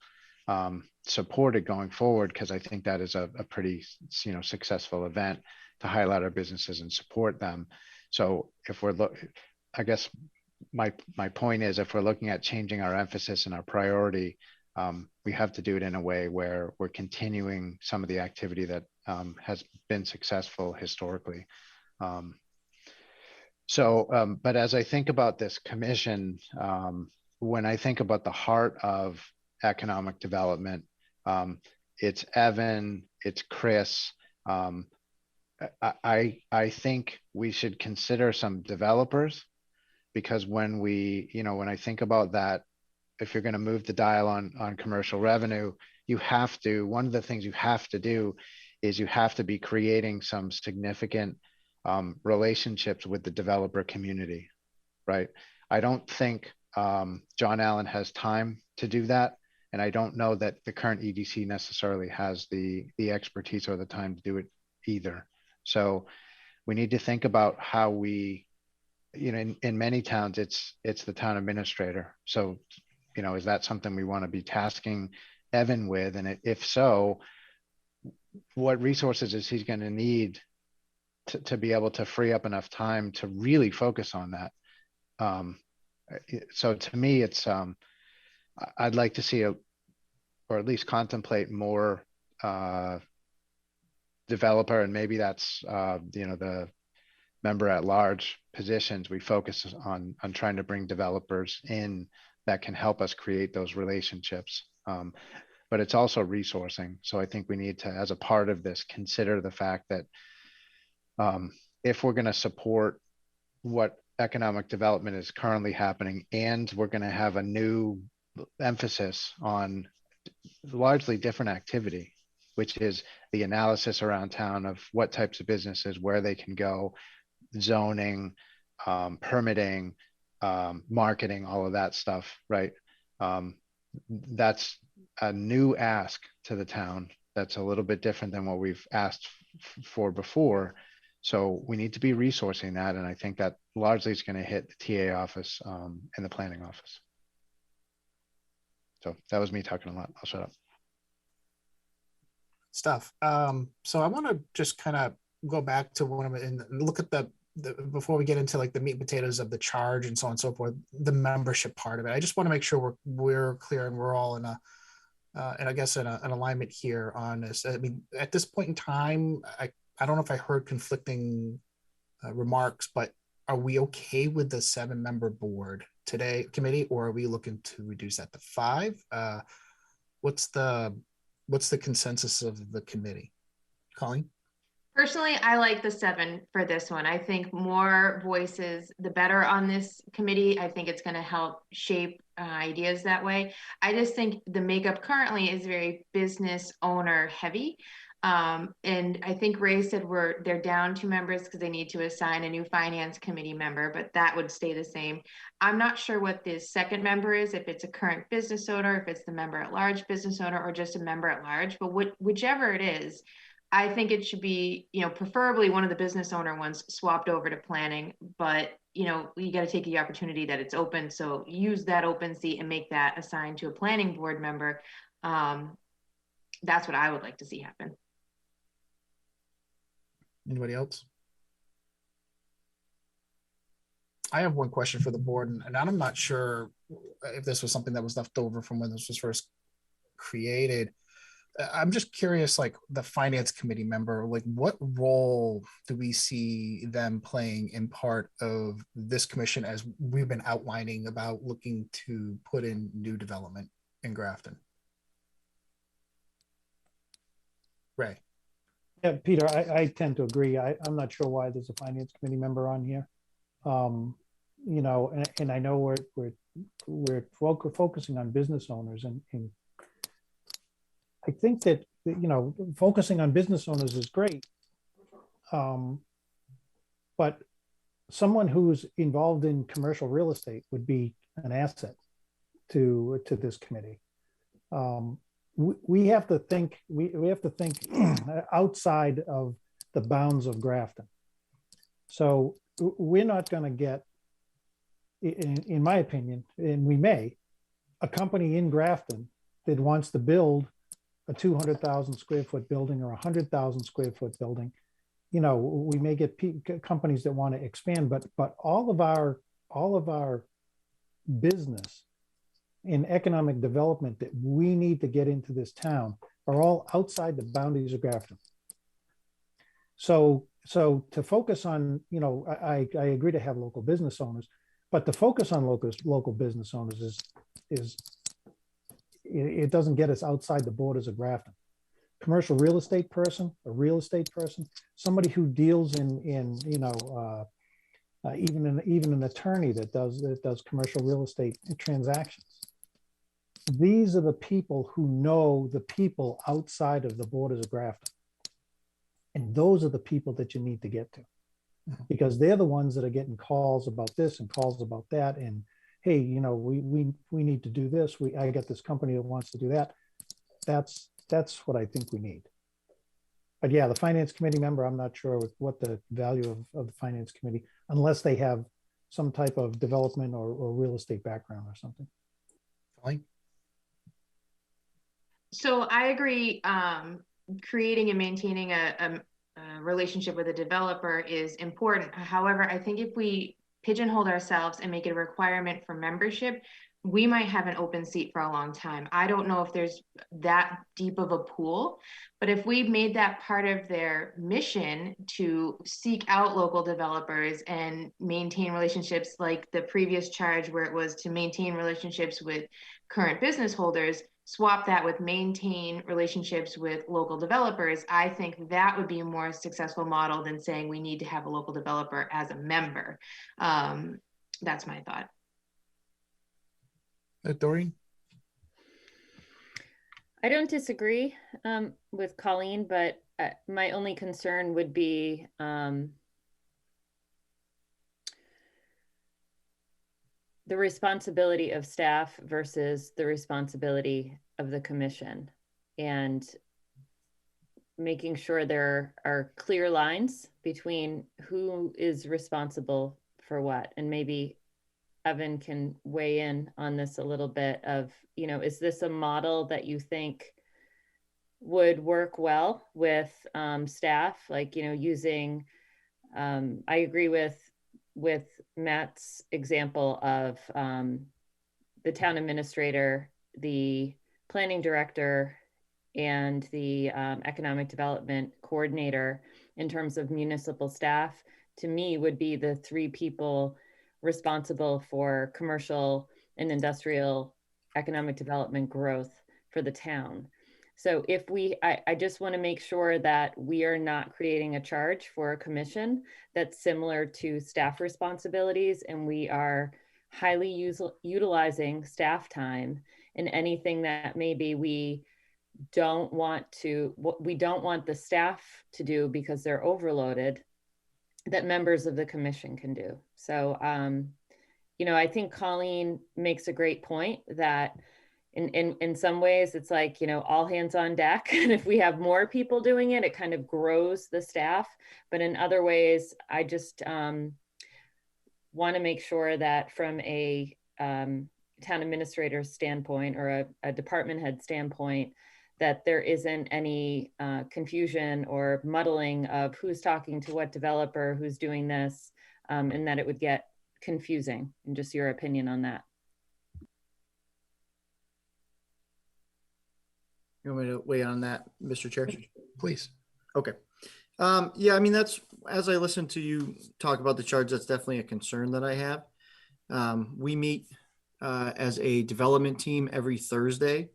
S7: supported going forward, because I think that is a pretty, successful event to highlight our businesses and support them. So if I guess my point is, if we're looking at changing our emphasis and our priority, we have to do it in a way where we're continuing some of the activity that has been successful historically. But as I think about this commission, when I think about the heart of economic development, it's Evan, it's Chris. I think we should consider some developers, because when I think about that, if you're going to move the dial on commercial revenue, one of the things you have to do is you have to be creating some significant relationships with the developer community, right? I don't think John Allen has time to do that. And I don't know that the current EDC necessarily has the expertise or the time to do it either. So we need to think about how we, in many towns, it's the town administrator. So, is that something we want to be tasking Evan with? And if so, what resources is he going to need to be able to free up enough time to really focus on that? So to me, it's I'd like to see or at least contemplate more developer, and maybe that's the member at large positions. We focus on trying to bring developers in that can help us create those relationships. But it's also resourcing. So I think we need to, as a part of this, consider the fact that if we're going to support what economic development is currently happening, and we're going to have a new emphasis on largely different activity, which is the analysis around town of what types of businesses, where they can go, zoning, permitting, marketing, all of that stuff, right? That's a new ask to the town. That's a little bit different than what we've asked for before. So we need to be resourcing that. And I think that largely is going to hit the TA office and the planning office. So that was me talking a lot. I'll shut up.
S1: Stuff. So I want to just kind of go back to one of it and look at the before we get into like the meat and potatoes of the charge and so on and so forth, the membership part of it. I just want to make sure we're clear and we're all in a and I guess an alignment here on this. I mean, at this point in time, I don't know if I heard conflicting remarks, but are we okay with the 7-member board today committee, or are we looking to reduce that to 5? What's the consensus of the committee? Colleen?
S4: Personally, I like the 7 for this one. I think more voices, the better on this committee. I think it's going to help shape ideas that way. I just think the makeup currently is very business owner heavy. And I think Ray said they're down 2 members because they need to assign a new finance committee member, but that would stay the same. I'm not sure what the second member is, if it's a current business owner, if it's the member at large business owner, or just a member at large, but whichever it is, I think it should be, preferably one of the business owner ones swapped over to planning, but you got to take the opportunity that it's open. So use that open seat and make that assigned to a planning board member. That's what I would like to see happen.
S1: Anybody else? I have one question for the board, and I'm not sure if this was something that was left over from when this was first created. I'm just curious, like the finance committee member, like what role do we see them playing in part of this commission as we've been outlining about looking to put in new development in Grafton? Ray.
S9: Yeah, Peter, I tend to agree. I'm not sure why there's a finance committee member on here. And I know we're focusing on business owners, and I think that, focusing on business owners is great. But someone who's involved in commercial real estate would be an asset to this committee. We have to think, we have to think outside of the bounds of Grafton. So we're not going to get, in my opinion, and we may, a company in Grafton that wants to build a 200,000 square foot building or 100,000 square foot building. We may get companies that want to expand, but all of our business in economic development that we need to get into this town are all outside the boundaries of Grafton. So to focus on, I agree to have local business owners, but to focus on local business owners is it doesn't get us outside the borders of Grafton. Commercial real estate person, a real estate person, somebody who deals in even an attorney that does commercial real estate transactions. These are the people who know the people outside of the borders of Grafton. And those are the people that you need to get to, because they're the ones that are getting calls about this and calls about that. And hey, we need to do this. I got this company that wants to do that. That's what I think we need. But yeah, the finance committee member, I'm not sure what the value of the finance committee, unless they have some type of development or real estate background or something.
S1: Fine.
S4: So I agree, creating and maintaining a relationship with a developer is important. However, I think if we pigeonhole ourselves and make it a requirement for membership, we might have an open seat for a long time. I don't know if there's that deep of a pool, but if we made that part of their mission to seek out local developers and maintain relationships, like the previous charge where it was to maintain relationships with current business holders, swap that with maintain relationships with local developers, I think that would be a more successful model than saying we need to have a local developer as a member. That's my thought.
S1: Doreen?
S2: I don't disagree with Colleen, but my only concern would be the responsibility of staff versus the responsibility of the commission, and making sure there are clear lines between who is responsible for what. And maybe Evan can weigh in on this a little bit of, is this a model that you think would work well with staff? Like, using, I agree with Matt's example of the town administrator, the planning director, and the economic development coordinator in terms of municipal staff, to me, would be the three people responsible for commercial and industrial economic development growth for the town. So if I just want to make sure that we are not creating a charge for a commission that's similar to staff responsibilities, and we are highly utilizing staff time in anything that maybe we don't want the staff to do because they're overloaded, that members of the commission can do. So, I think Colleen makes a great point that in some ways it's like, all hands on deck. And if we have more people doing it, it kind of grows the staff. But in other ways, I just want to make sure that from a town administrator's standpoint or a department head standpoint, that there isn't any confusion or muddling of who's talking to what developer, who's doing this, and that it would get confusing. And just your opinion on that.
S8: You want me to weigh in on that, Mr. Chair?
S1: Please.
S8: Okay. Yeah, I mean, that's, as I listen to you talk about the charge, that's definitely a concern that I have. We meet as a development team every Thursday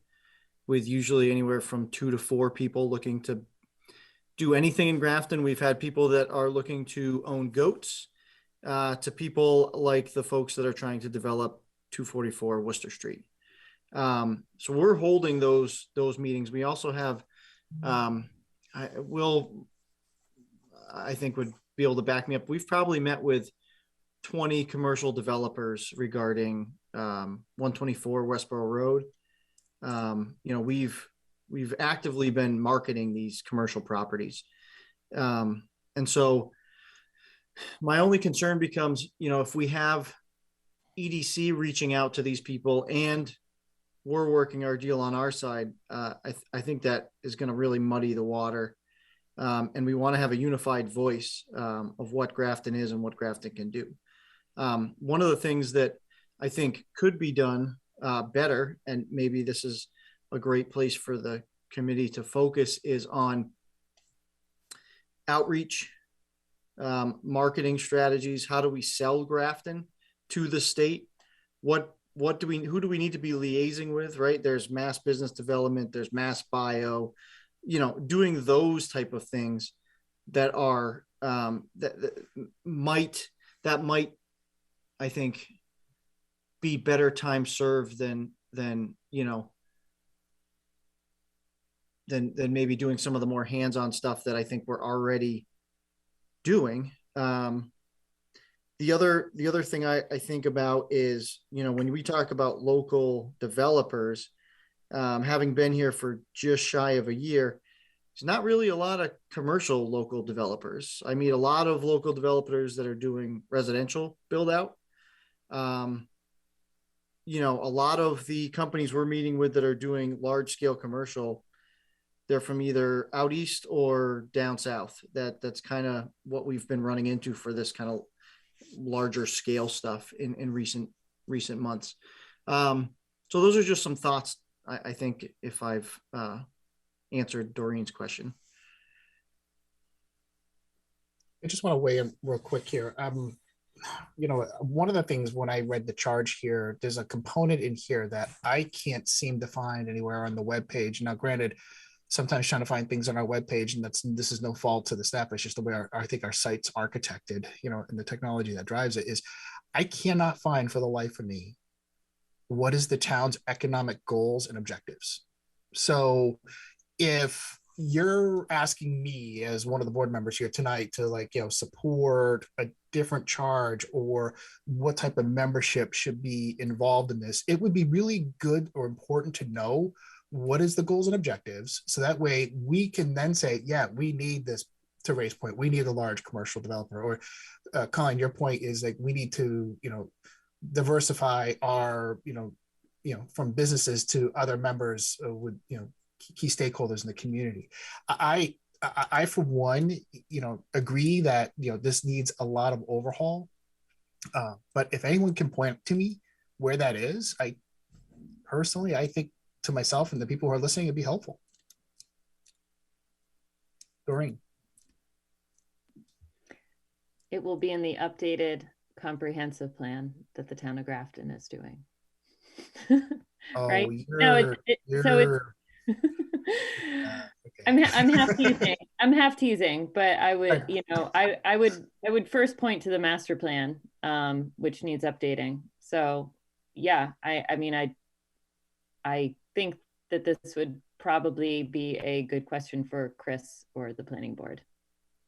S8: with usually anywhere from 2 to 4 people looking to do anything in Grafton. We've had people that are looking to own goats to people like the folks that are trying to develop 244 Worcester Street. So we're holding those meetings. We also have, I think would be able to back me up. We've probably met with 20 commercial developers regarding 124 Westboro Road. We've actively been marketing these commercial properties. And so my only concern becomes, if we have EDC reaching out to these people and we're working our deal on our side, I think that is going to really muddy the water. And we want to have a unified voice of what Grafton is and what Grafton can do. One of the things that I think could be done better, and maybe this is a great place for the committee to focus, is on outreach, marketing strategies. How do we sell Grafton to the state? Who do we need to be liaising with, right? There's mass business development, there's mass bio, doing those type of things that are, that might, I think, be better time served than maybe doing some of the more hands-on stuff that I think we're already doing. The other thing I think about is, when we talk about local developers, having been here for just shy of a year, there's not really a lot of commercial local developers. I meet a lot of local developers that are doing residential build out. A lot of the companies we're meeting with that are doing large scale commercial, they're from either out east or down south. That's kind of what we've been running into for this kind of larger scale stuff in recent months. So those are just some thoughts, I think, if I've answered Doreen's question.
S1: I just want to weigh in real quick here. You know, one of the things when I read the charge here, there's a component in here that I can't seem to find anywhere on the webpage. Now, granted, sometimes trying to find things on our webpage, and this is no fault to the staff, it's just the way I think our site's architected, you know, and the technology that drives it is, I cannot find for the life of me what is the town's economic goals and objectives. So if you're asking me as one of the board members here tonight to, like, you know, support a different charge or what type of membership should be involved in this, it would be really good or important to know what is the goals and objectives. So that way we can then say, yeah, we need this, to Ray's point, we need a large commercial developer, or Colin, your point is like, we need to, you know, diversify our, you know, from businesses to other members with, you know, key stakeholders in the community. I for one, you know, agree that, you know, this needs a lot of overhaul. But if anyone can point to me where that is, I think to myself and the people who are listening, it'd be helpful. Doreen.
S2: It will be in the updated comprehensive plan that the town of Grafton is doing. Right? No, okay. I'm half teasing. I'm half teasing, but I would, you know, I would first point to the master plan, which needs updating. So yeah, I mean, I think that this would probably be a good question for Chris or the planning board.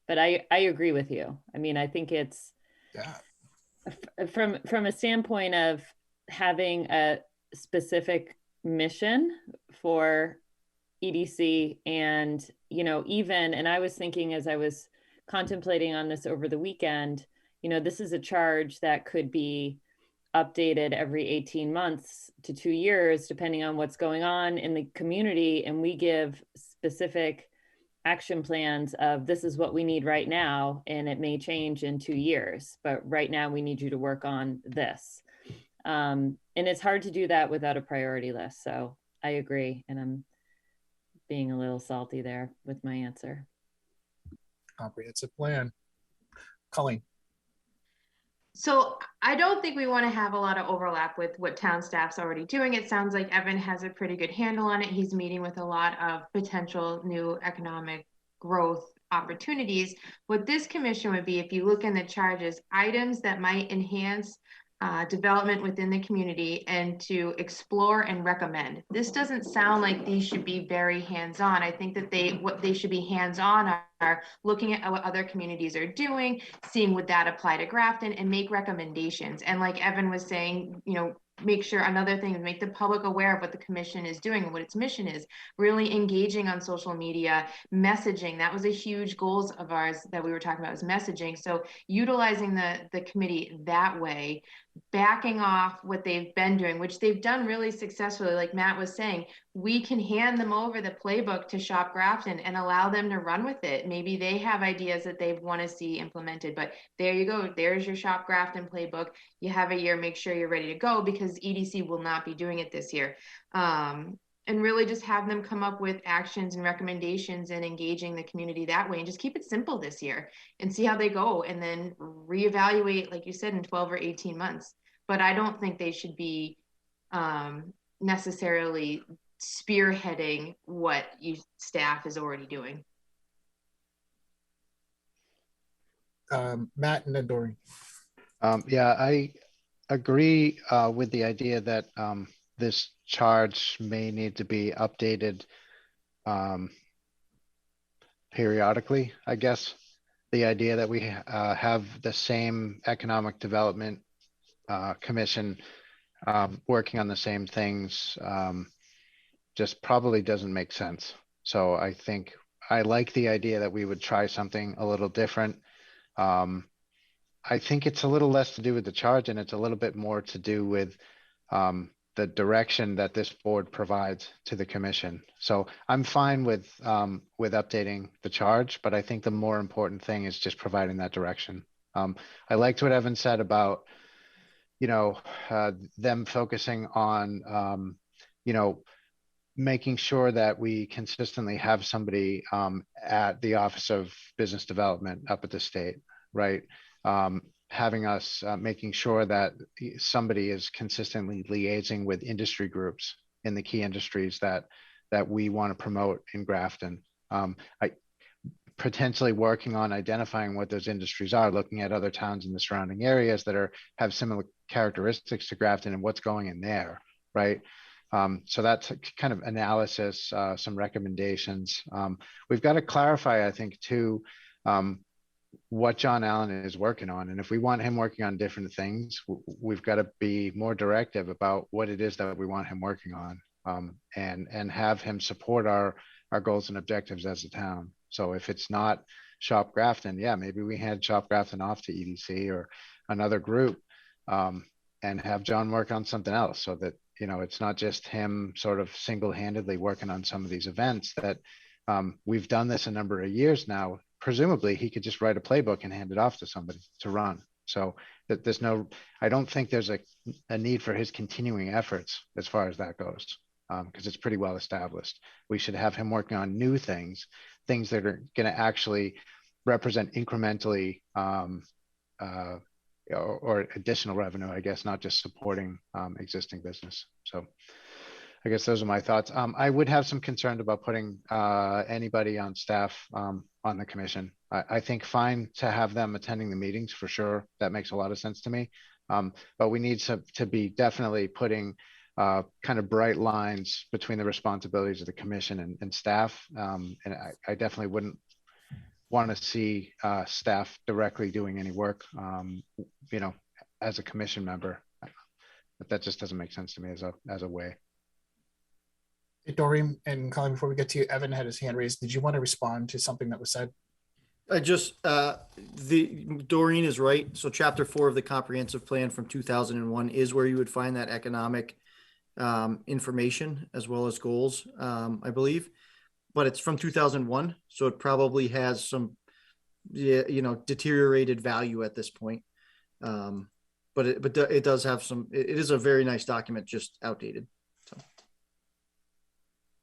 S2: But I agree with you. I mean, I think it's from a standpoint of having a specific mission for EDC, and, you know, even, and I was thinking as I was contemplating on this over the weekend, you know, this is a charge that could be updated every 18 months to 2 years, depending on what's going on in the community. And we give specific action plans of, this is what we need right now, and it may change in 2 years, but right now we need you to work on this. And it's hard to do that without a priority list. So I agree. And I'm being a little salty there with my answer.
S1: Comprehensive plan. Colleen.
S4: So I don't think we want to have a lot of overlap with what town staff's already doing. It sounds like Evan has a pretty good handle on it. He's meeting with a lot of potential new economic growth opportunities. What this commission would be, if you look in the charges, items that might enhance development within the community and to explore and recommend. This doesn't sound like these should be very hands-on. I think that what they should be hands-on are looking at what other communities are doing, seeing would that apply to Grafton, and make recommendations. And like Evan was saying, you know, make sure, another thing is make the public aware of what the commission is doing and what its mission is, really engaging on social media, messaging. That was a huge goals of ours that we were talking about, is messaging. So utilizing the committee that way, backing off what they've been doing, which they've done really successfully. Like Matt was saying, we can hand them over the playbook to Shop Grafton and allow them to run with it. Maybe they have ideas that they want to see implemented, but there you go. There's your Shop Grafton playbook. You have a year, make sure you're ready to go, because EDC will not be doing it this year. And really just have them come up with actions and recommendations and engaging the community that way, and just keep it simple this year and see how they go, and then reevaluate, like you said, in 12 or 18 months. But I don't think they should be necessarily spearheading what staff is already doing.
S1: Matt and then Doreen.
S7: Yeah, I agree with the idea that this charge may need to be updated periodically, I guess. The idea that we have the same economic development commission working on the same things just probably doesn't make sense. So I think I like the idea that we would try something a little different. I think it's a little less to do with the charge, and it's a little bit more to do with the direction that this board provides to the commission. So I'm fine with updating the charge, but I think the more important thing is just providing that direction. I liked what Evan said about, them focusing on, making sure that we consistently have somebody at the Office of Business Development up at the state, right? Having us making sure that somebody is consistently liaising with industry groups in the key industries that we want to promote in Grafton. Potentially working on identifying what those industries are, looking at other towns in the surrounding areas that have similar characteristics to Grafton and what's going in there, right? So that's kind of analysis, some recommendations. We've got to clarify, I think, too, what John Allen is working on. And if we want him working on different things, we've got to be more directive about what it is that we want him working on, and have him support our goals and objectives as a town. So if it's not Shop Grafton, yeah, maybe we hand Shop Grafton off to EDC or another group, and have John work on something else, so that, it's not just him sort of single-handedly working on some of these events that we've done this a number of years now. Presumably he could just write a playbook and hand it off to somebody to run. So that I don't think there's a need for his continuing efforts as far as that goes, because it's pretty well established. We should have him working on new things that are going to actually represent incrementally or additional revenue, I guess, not just supporting existing business. So I guess those are my thoughts. I would have some concern about putting anybody on staff on the commission. I think fine to have them attending the meetings for sure. That makes a lot of sense to me. But we need to be definitely putting kind of bright lines between the responsibilities of the commission and staff. And I definitely wouldn't want to see staff directly doing any work, as a commission member. But that just doesn't make sense to me as a way.
S1: Hey, Doreen and Colin, before we get to you, Evan had his hand raised. Did you want to respond to something that was said?
S8: I just, Doreen is right. So chapter 4 of the comprehensive plan from 2001 is where you would find that economic information as well as goals, I believe, but it's from 2001. So it probably has some, deteriorated value at this point. But it does have some, it is a very nice document, just outdated.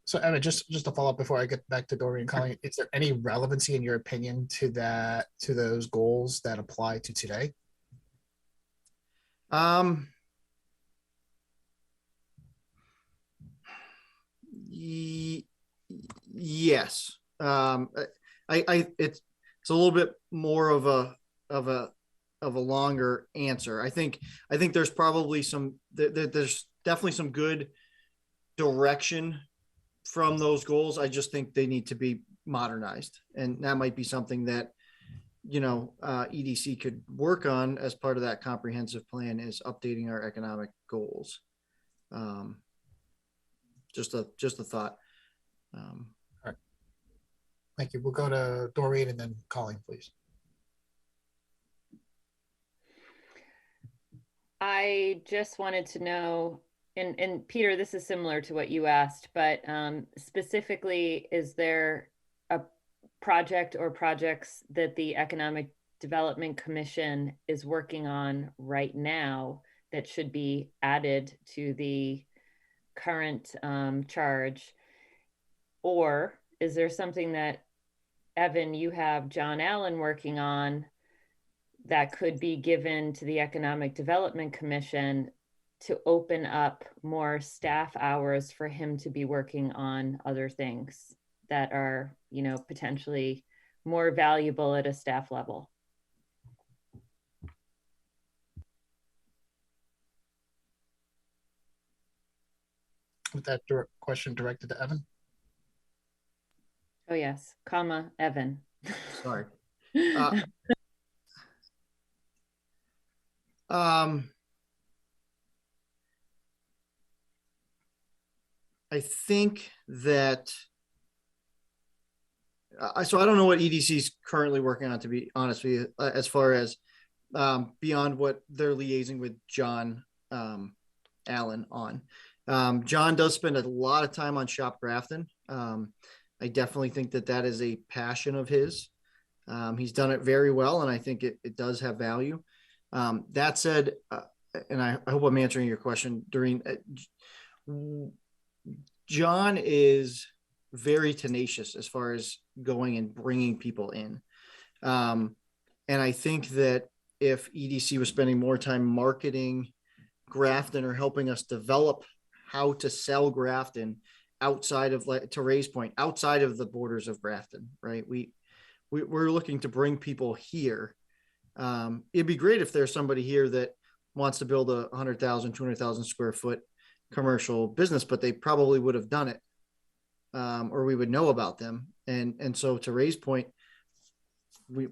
S1: So Evan, just to follow up before I get back to Doreen and Colleen, is there any relevancy in your opinion to those goals that apply to today?
S8: Yes. It's a little bit more of a longer answer. I think there's probably there's definitely some good direction from those goals. I just think they need to be modernized, and that might be something that EDC could work on as part of that comprehensive plan, is updating our economic goals. Just a thought.
S1: All right. Thank you. We'll go to Doreen and then Colleen, please.
S2: I just wanted to know, and Peter, this is similar to what you asked, but specifically, is there a project or projects that the Economic Development Commission is working on right now that should be added to the current charge? Or is there something that, Evan, you have John Allen working on that could be given to the Economic Development Commission to open up more staff hours for him to be working on other things that are, potentially more valuable at a staff level?
S1: With that question directed to Evan.
S2: Oh yes, comma, Evan.
S8: Sorry. I think that, so I don't know what EDC is currently working on, to be honest with you, as far as beyond what they're liaising with John Allen on. John does spend a lot of time on Shop Grafton. I definitely think that is a passion of his. He's done it very well, and I think it does have value. That said, and I hope I'm answering your question, Doreen. John is very tenacious as far as going and bringing people in. And I think that if EDC was spending more time marketing Grafton or helping us develop how to sell Grafton outside of, like, to Ray's point, outside of the borders of Grafton, right? We're looking to bring people here. It'd be great if there's somebody here that wants to build a 100,000, 200,000 square foot commercial business, but they probably would have done it, or we would know about them. And so, to Ray's point, we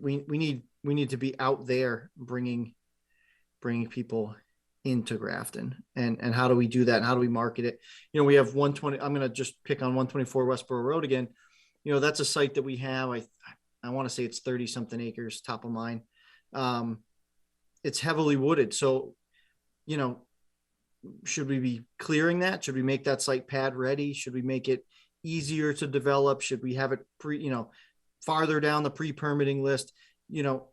S8: need to be out there bringing people into Grafton. And how do we do that? And how do we market it? You know, we have 120. I'm going to just pick on 124 Westboro Road again. You know, that's a site that we have. I want to say it's 30 something acres, top of mind. It's heavily wooded. So, you know, should we be clearing that? Should we make that site pad ready? Should we make it easier to develop? Should we have it farther down the pre-permitting list? You know,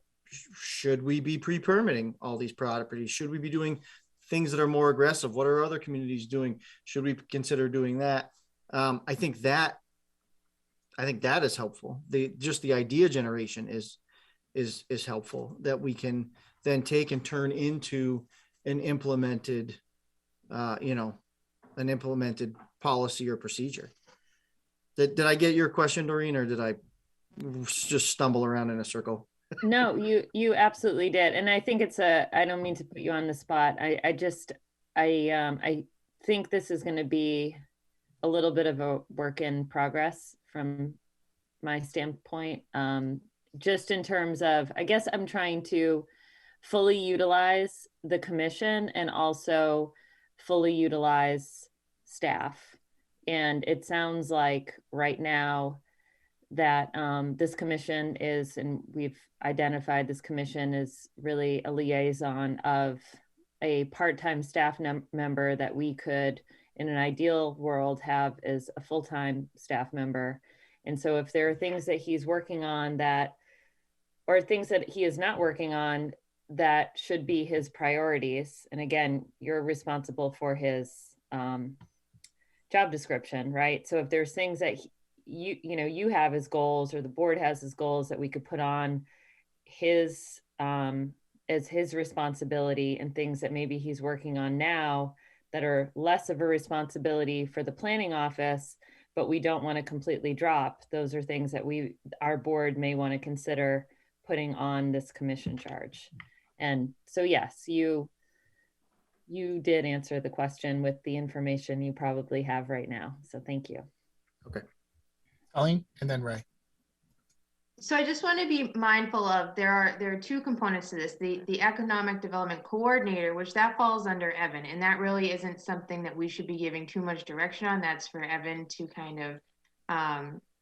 S8: should we be pre-permitting all these properties? Should we be doing things that are more aggressive? What are other communities doing? Should we consider doing that? I think that is helpful. Just the idea generation is helpful, that we can then take and turn into an implemented policy or procedure. Did I get your question, Doreen, or did I just stumble around in a circle?
S2: No, you absolutely did. And I think I don't mean to put you on the spot. I think this is going to be a little bit of a work in progress from my standpoint. Just in terms of, I guess I'm trying to fully utilize the commission and also fully utilize staff. And it sounds like right now that this commission is, and we've identified this commission is really a liaison of a part-time staff member that we could, in an ideal world, have as a full-time staff member. And so if there are things that he's working on or things that he is not working on that should be his priorities, and again, you're responsible for his job description, right? So if there's things that you have as goals, or the board has as goals, that we could put on his as his responsibility, and things that maybe he's working on now that are less of a responsibility for the planning office, but we don't want to completely drop. Those are things that our board may want to consider putting on this commission charge. And so, yes, you did answer the question with the information you probably have right now. So thank you.
S1: Okay. Colleen, and then Ray.
S4: So I just want to be mindful of, there are two components to this. The economic development coordinator, which that falls under Evan, and that really isn't something that we should be giving too much direction on. That's for Evan to kind of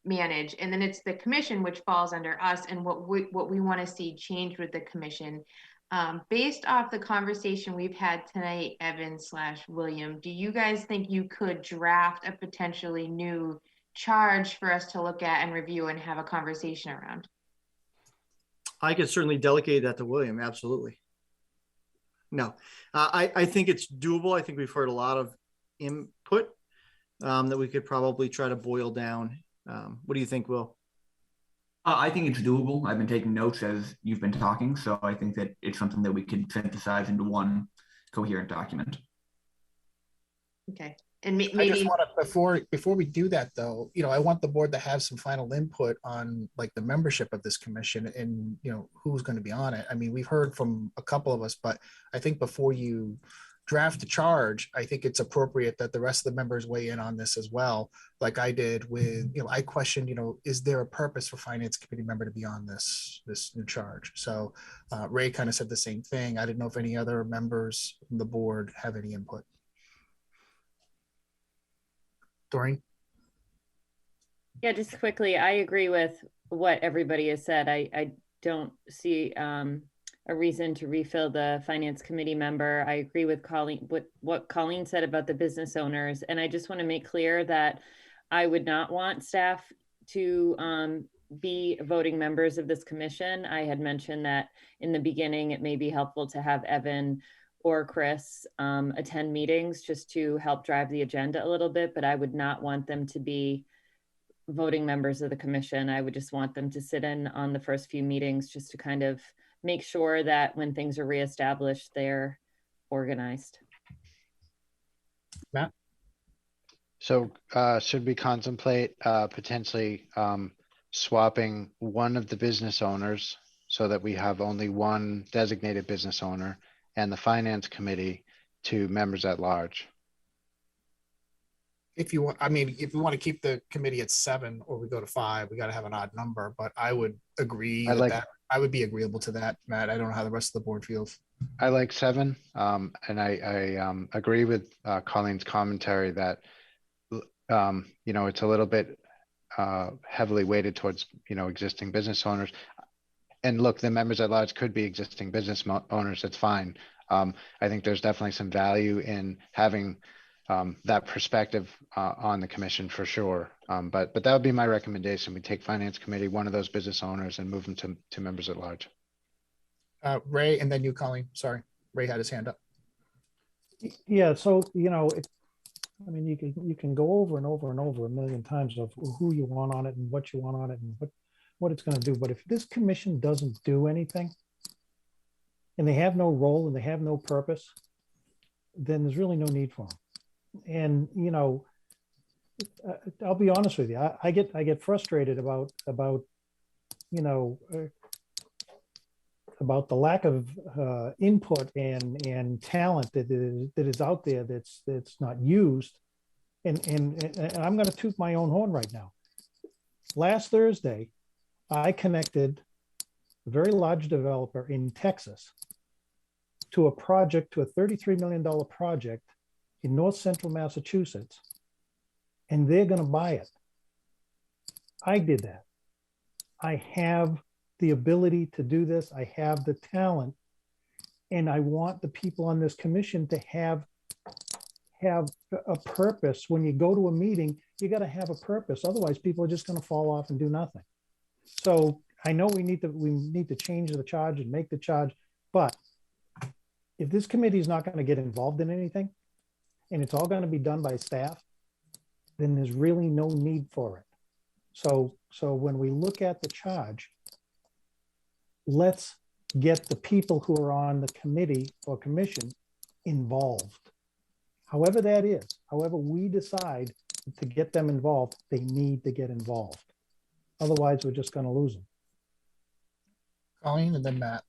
S4: manage. And then it's the commission, which falls under us, and what we want to see change with the commission. Based off the conversation we've had tonight, Evan/William, do you guys think you could draft a potentially new charge for us to look at and review and have a conversation around?
S8: I could certainly delegate that to William. Absolutely. No, I think it's doable. I think we've heard a lot of input that we could probably try to boil down. What do you think, Will?
S6: I think it's doable. I've been taking notes as you've been talking, so I think that it's something that we could synthesize into one coherent document.
S4: Okay. And maybe
S1: I just want to, before we do that though, I want the board to have some final input on like the membership of this commission and, who's going to be on it. I mean, we've heard from a couple of us, but I think before you draft the charge, I think it's appropriate that the rest of the members weigh in on this as well. Like I did with, I questioned, is there a purpose for finance committee member to be on this new charge? So Ray kind of said the same thing. I didn't know if any other members from the board have any input. Doreen?
S2: Yeah, just quickly, I agree with what everybody has said. I don't see a reason to refill the finance committee member. I agree with what Colleen said about the business owners. And I just want to make clear that I would not want staff to be voting members of this commission. I had mentioned that in the beginning, it may be helpful to have Evan or Chris attend meetings just to help drive the agenda a little bit, but I would not want them to be voting members of the commission. I would just want them to sit in on the first few meetings just to kind of make sure that when things are reestablished, they're organized.
S1: Matt?
S7: So should we contemplate potentially swapping one of the business owners so that we have only one designated business owner and the finance committee to members at large?
S1: If you want, I mean, if we want to keep the committee at 7 or we go to 5, we got to have an odd number, but I would agree I would be agreeable to that, Matt. I don't know how the rest of the board feels.
S7: I like 7, and I agree with Colleen's commentary that it's a little bit heavily weighted towards existing business owners. And look, the members at large could be existing business owners. That's fine. I think there's definitely some value in having that perspective on the commission for sure. But that would be my recommendation. We take finance committee, one of those business owners, and move them to members at large.
S1: Ray, and then you, Colleen. Sorry, Ray had his hand up.
S9: Yeah, so I mean, you can go over and over and over a million times of who you want on it and what you want on it and what it's going to do. But if this commission doesn't do anything and they have no role and they have no purpose, then there's really no need for them. And I'll be honest with you, I get frustrated about about the lack of input and talent that is out there that's not used. And I'm going to toot my own horn right now. Last Thursday, I connected a very large developer in Texas to a $33 million project in North Central Massachusetts, and they're going to buy it. I did that. I have the ability to do this. I have the talent, and I want the people on this commission to have a purpose. When you go to a meeting, you got to have a purpose. Otherwise, people are just going to fall off and do nothing. So I know we need to change the charge and make the charge, but if this committee is not going to get involved in anything, and it's all going to be done by staff, then there's really no need for it. So when we look at the charge, let's get the people who are on the committee or commission involved. However that is, however we decide to get them involved, they need to get involved. Otherwise, we're just going to lose them.
S1: Colleen, and then Matt.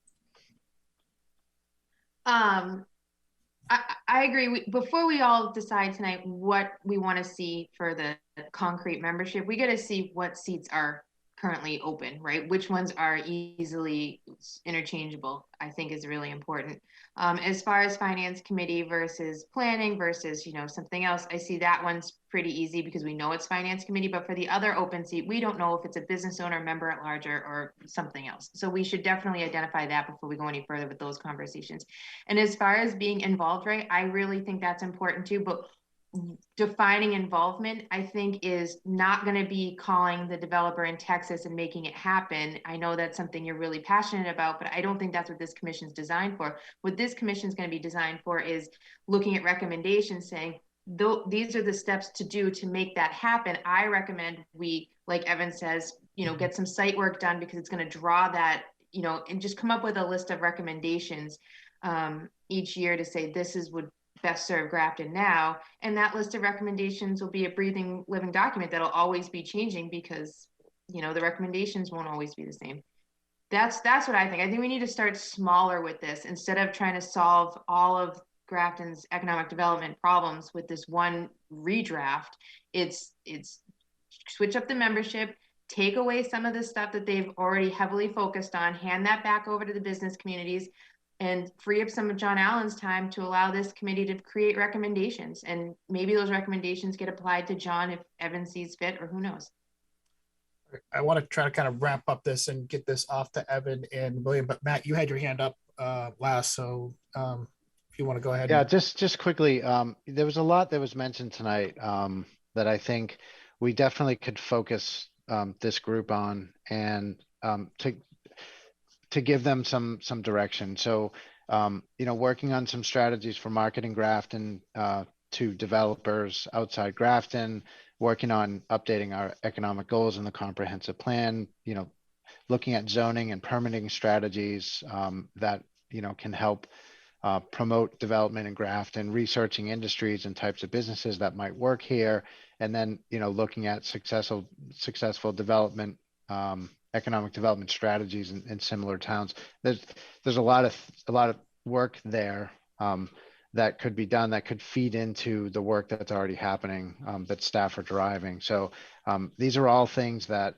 S4: I agree. Before we all decide tonight what we want to see for the concrete membership, we got to see what seats are currently open, right? Which ones are easily interchangeable, I think is really important. As far as finance committee versus planning versus, something else, I see that one's pretty easy because we know it's finance committee, but for the other open seat, we don't know if it's a business owner, member at large, or something else. So we should definitely identify that before we go any further with those conversations. And as far as being involved, right, I really think that's important too, but defining involvement, I think, is not going to be calling the developer in Texas and making it happen. I know that's something you're really passionate about, but I don't think that's what this commission is designed for. What this commission is going to be designed for is looking at recommendations saying, these are the steps to do to make that happen. I recommend we, like Evan says, get some site work done because it's going to draw that, and just come up with a list of recommendations each year to say, this is what best serve Grafton now, and that list of recommendations will be a breathing, living document that'll always be changing because the recommendations won't always be the same. That's what I think. I think we need to start smaller with this instead of trying to solve all of Grafton's economic development problems with this one redraft. It's switch up the membership, take away some of the stuff that they've already heavily focused on, hand that back over to the business communities, and free up some of John Allen's time to allow this committee to create recommendations. And maybe those recommendations get applied to John if Evan sees fit, or who knows.
S1: I want to try to kind of wrap up this and get this off to Evan and William, but Matt, you had your hand up last. So if you want to go ahead.
S7: Yeah, just quickly, there was a lot that was mentioned tonight that I think we definitely could focus this group on and to give them some direction. So, working on some strategies for marketing Grafton to developers outside Grafton, working on updating our economic goals in the comprehensive plan, looking at zoning and permitting strategies that, can help promote development in Grafton, researching industries and types of businesses that might work here, and then looking at successful development, economic development strategies in similar towns. There's a lot of work there that could be done that could feed into the work that's already happening that staff are driving. So these are all things that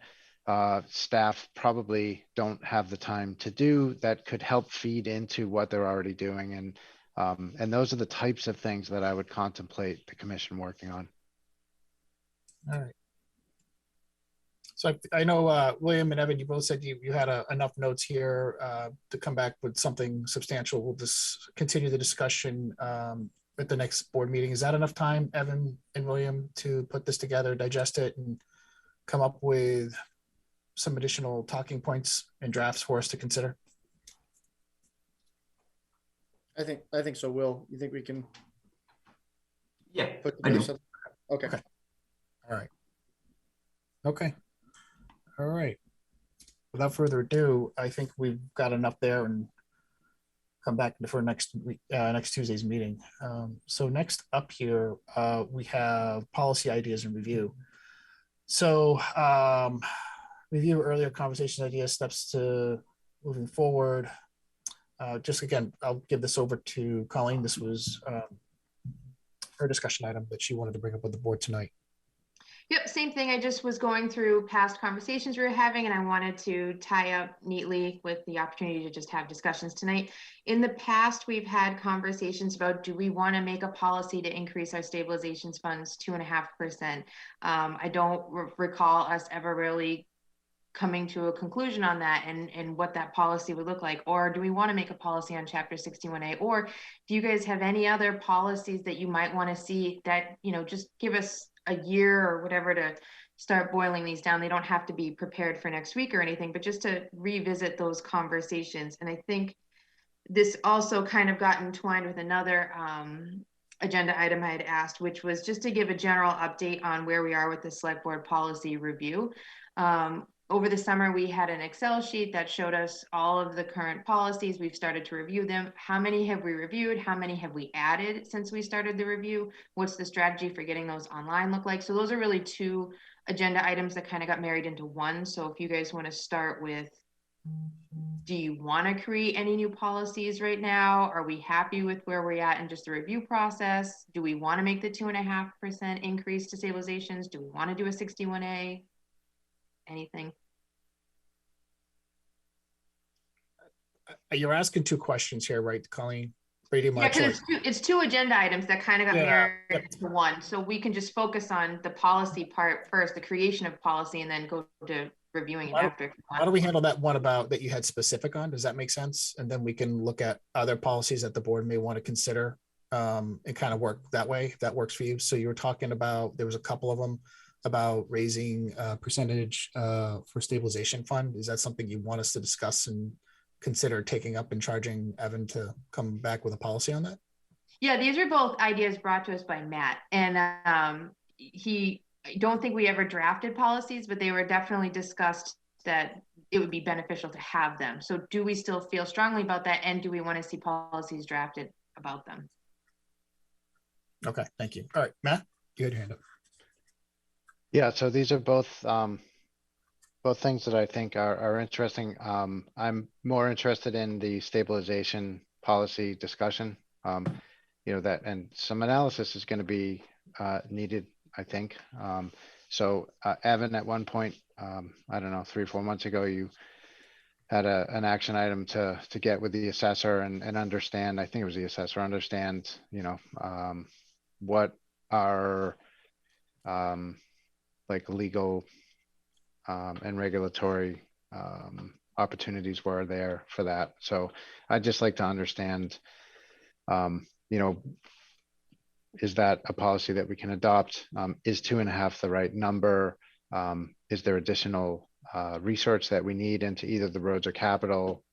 S7: staff probably don't have the time to do that could help feed into what they're already doing. And those are the types of things that I would contemplate the commission working on.
S1: All right. So I know William and Evan, you both said you had enough notes here to come back with something substantial. We'll just continue the discussion at the next board meeting. Is that enough time, Evan and William, to put this together, digest it, and come up with some additional talking points and drafts for us to consider?
S8: I think so, Will. You think we can?
S6: Yeah,
S8: put
S6: I do.
S8: something? Okay.
S1: All right. Okay. All right. Without further ado, I think we've got enough there and come back for next week, next Tuesday's meeting. So next up here, we have policy ideas and review. So review earlier conversation ideas, steps to moving forward. Just again, I'll give this over to Colleen. This was her discussion item that she wanted to bring up with the board tonight.
S4: Yep, same thing. I just was going through past conversations we were having, and I wanted to tie up neatly with the opportunity to just have discussions tonight. In the past, we've had conversations about, do we want to make a policy to increase our stabilizations funds 2.5%? I don't recall us ever really coming to a conclusion on that and what that policy would look like. Or do we want to make a policy on Chapter 61A? Or do you guys have any other policies that you might want to see that, just give us a year or whatever to start boiling these down? They don't have to be prepared for next week or anything, but just to revisit those conversations. And I think this also kind of got entwined with another agenda item I had asked, which was just to give a general update on where we are with the select board policy review. Over the summer, we had an Excel sheet that showed us all of the current policies. We've started to review them. How many have we reviewed? How many have we added since we started the review? What's the strategy for getting those online look like? So those are really two agenda items that kind of got married into one. So if you guys want to start with, do you want to create any new policies right now? Are we happy with where we're at in just the review process? Do we want to make the 2.5% increase to stabilizations? Do we want to do a 61A? Anything?
S1: You're asking two questions here, right, Colleen? Pretty much.
S4: Yeah, because it's two agenda items that kind of got married into one. So we can just focus on the policy part first, the creation of policy, and then go to reviewing it after.
S1: How do we handle that one about that you had specific on? Does that make sense? And then we can look at other policies that the board may want to consider and kind of work that way, if that works for you. So you were talking about, there was a couple of them about raising percentage for stabilization fund. Is that something you want us to discuss and consider taking up and charging Evan to come back with a policy on that?
S4: Yeah, these are both ideas brought to us by Matt. And I don't think we ever drafted policies, but they were definitely discussed that it would be beneficial to have them. So do we still feel strongly about that? And do we want to see policies drafted about them?
S1: Okay, thank you. All right, Matt, you had your hand up.
S7: Yeah, so these are both things that I think are interesting. I'm more interested in the stabilization policy discussion. That and some analysis is going to be needed, I think. So Evan, at one point, I don't know, 3 or 4 months ago, you had an action item to get with the assessor and understand. I think it was the assessor, understand, what our like legal and regulatory opportunities were there for that. So I'd just like to understand, is that a policy that we can adopt? Is 2.5 the right number? Is there additional research that we need into either the roads or capital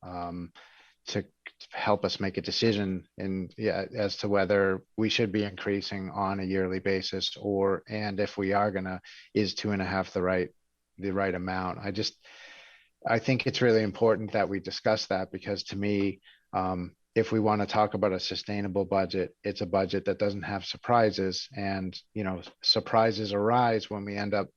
S7: to help us make a decision as to whether we should be increasing on a yearly basis, and if we are gonna, is 2.5 the right amount? I think it's really important that we discuss that, because to me, if we want to talk about a sustainable budget, it's a budget that doesn't have surprises. And, surprises arise when we end up,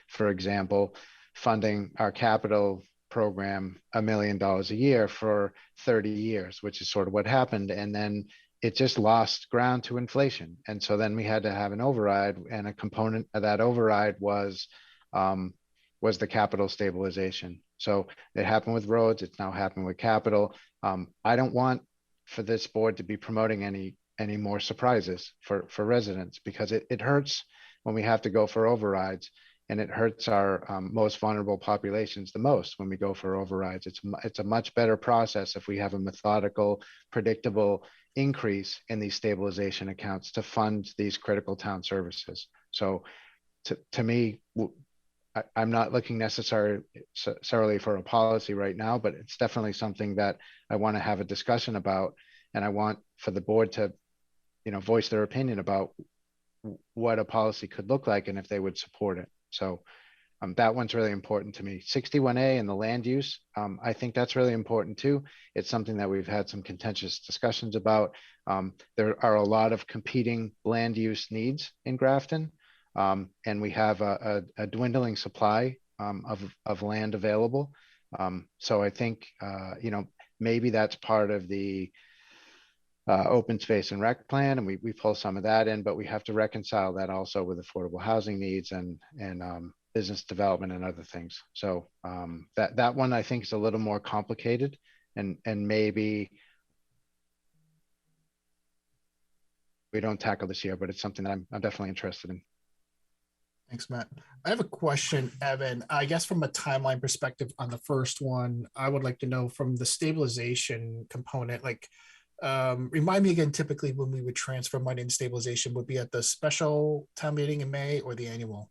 S7: for example, funding our capital program $1 million a year for 30 years, which is sort of what happened. And then it just lost ground to inflation. And so then we had to have an override, and a component of that override was the capital stabilization. So it happened with roads. It's now happened with capital. I don't want for this board to be promoting any more surprises for residents, because it hurts when we have to go for overrides, and it hurts our most vulnerable populations the most when we go for overrides. It's a much better process if we have a methodical, predictable increase in these stabilization accounts to fund these critical town services. So to me, I'm not looking necessarily for a policy right now, but it's definitely something that I want to have a discussion about. And I want for the board to, voice their opinion about what a policy could look like and if they would support it. So that one's really important to me. 61A and the land use, I think that's really important too. It's something that we've had some contentious discussions about. There are a lot of competing land use needs in Grafton. And we have a dwindling supply of land available. So I think, maybe that's part of the open space and rec plan, and we pull some of that in, but we have to reconcile that also with affordable housing needs and business development and other things. So that one I think is a little more complicated, and maybe we don't tackle this year, but it's something that I'm definitely interested in.
S1: Thanks, Matt. I have a question, Evan. I guess from a timeline perspective on the first one, I would like to know from the stabilization component, remind me again, typically when we would transfer money in stabilization would be at the special town meeting in May or the annual?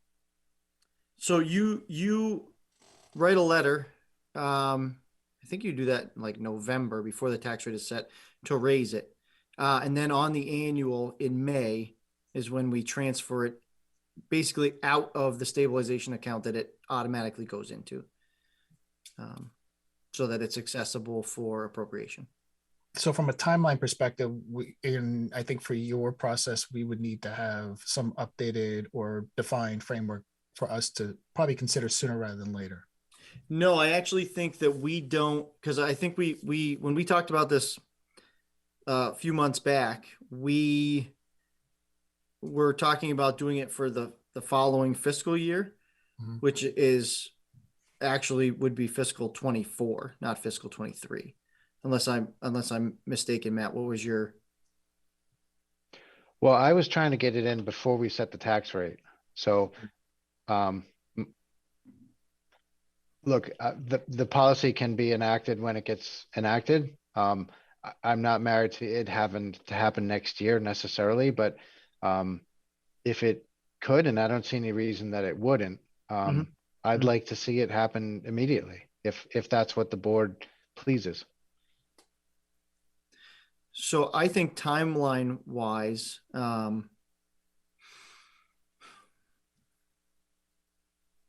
S8: So you write a letter. I think you do that in like November before the tax rate is set to raise it. And then on the annual in May is when we transfer it basically out of the stabilization account that it automatically goes into, so that it's accessible for appropriation.
S1: So from a timeline perspective, I think for your process, we would need to have some updated or defined framework for us to probably consider sooner rather than later.
S8: No, I actually think that we don't, because I think we when we talked about this a few months back, we were talking about doing it for the following fiscal year, which is actually would be fiscal 24, not fiscal 23. Unless I'm mistaken, Matt, what was your?
S7: Well, I was trying to get it in before we set the tax rate. So, look, the policy can be enacted when it gets enacted. I'm not married to it having to happen next year necessarily, but if it could, and I don't see any reason that it wouldn't, I'd like to see it happen immediately if that's what the board pleases.
S8: So I think timeline wise,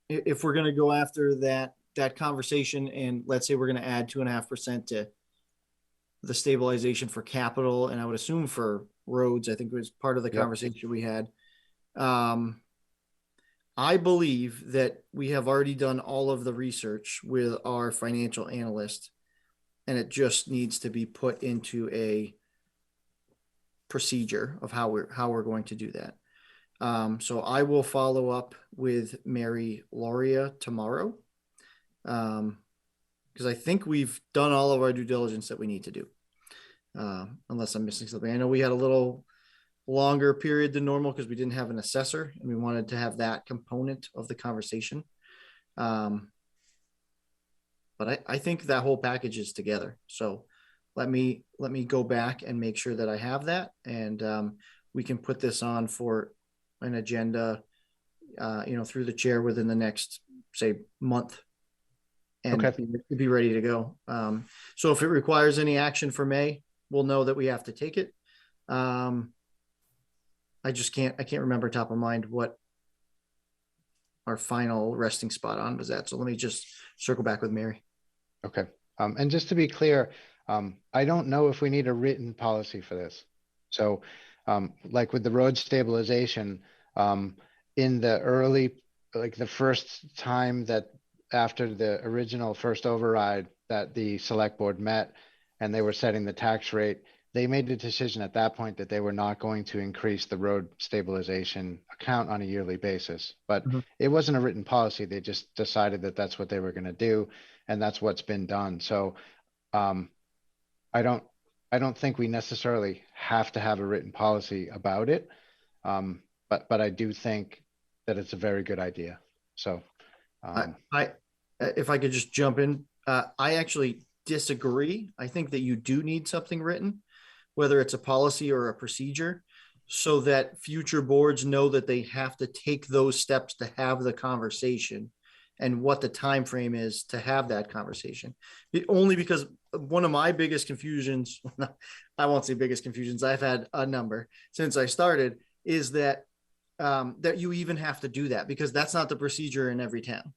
S8: if we're going to go after that conversation, and let's say we're going to add 2.5% to the stabilization for capital, and I would assume for roads, I think it was part of the conversation we had. I believe that we have already done all of the research with our financial analyst, and it just needs to be put into a procedure of how we're going to do that. So I will follow up with Mary Lauria tomorrow, because I think we've done all of our due diligence that we need to do, unless I'm missing something. I know we had a little longer period than normal because we didn't have an assessor, and we wanted to have that component of the conversation. But I think that whole package is together. So let me go back and make sure that I have that, and we can put this on for an agenda through the chair within the next, say, month. And
S7: Okay.
S8: be ready to go. So if it requires any action for May, we'll know that we have to take it. I can't remember top of mind what our final resting spot on was at. So let me just circle back with Mary.
S7: Okay. And just to be clear, I don't know if we need a written policy for this. So like with the road stabilization, in the early, like the first time that after the original first override that the select board met and they were setting the tax rate, they made the decision at that point that they were not going to increase the road stabilization account on a yearly basis. But it wasn't a written policy. They just decided that that's what they were going to do. And that's what's been done. So I don't think we necessarily have to have a written policy about it. But I do think that it's a very good idea. So
S8: if I could just jump in, I actually disagree. I think that you do need something written, whether it's a policy or a procedure, so that future boards know that they have to take those steps to have the conversation and what the time frame is to have that conversation. Only because one of my biggest confusions, I won't say biggest confusions, I've had a number since I started, is that that you even have to do that, because that's not the procedure in every town,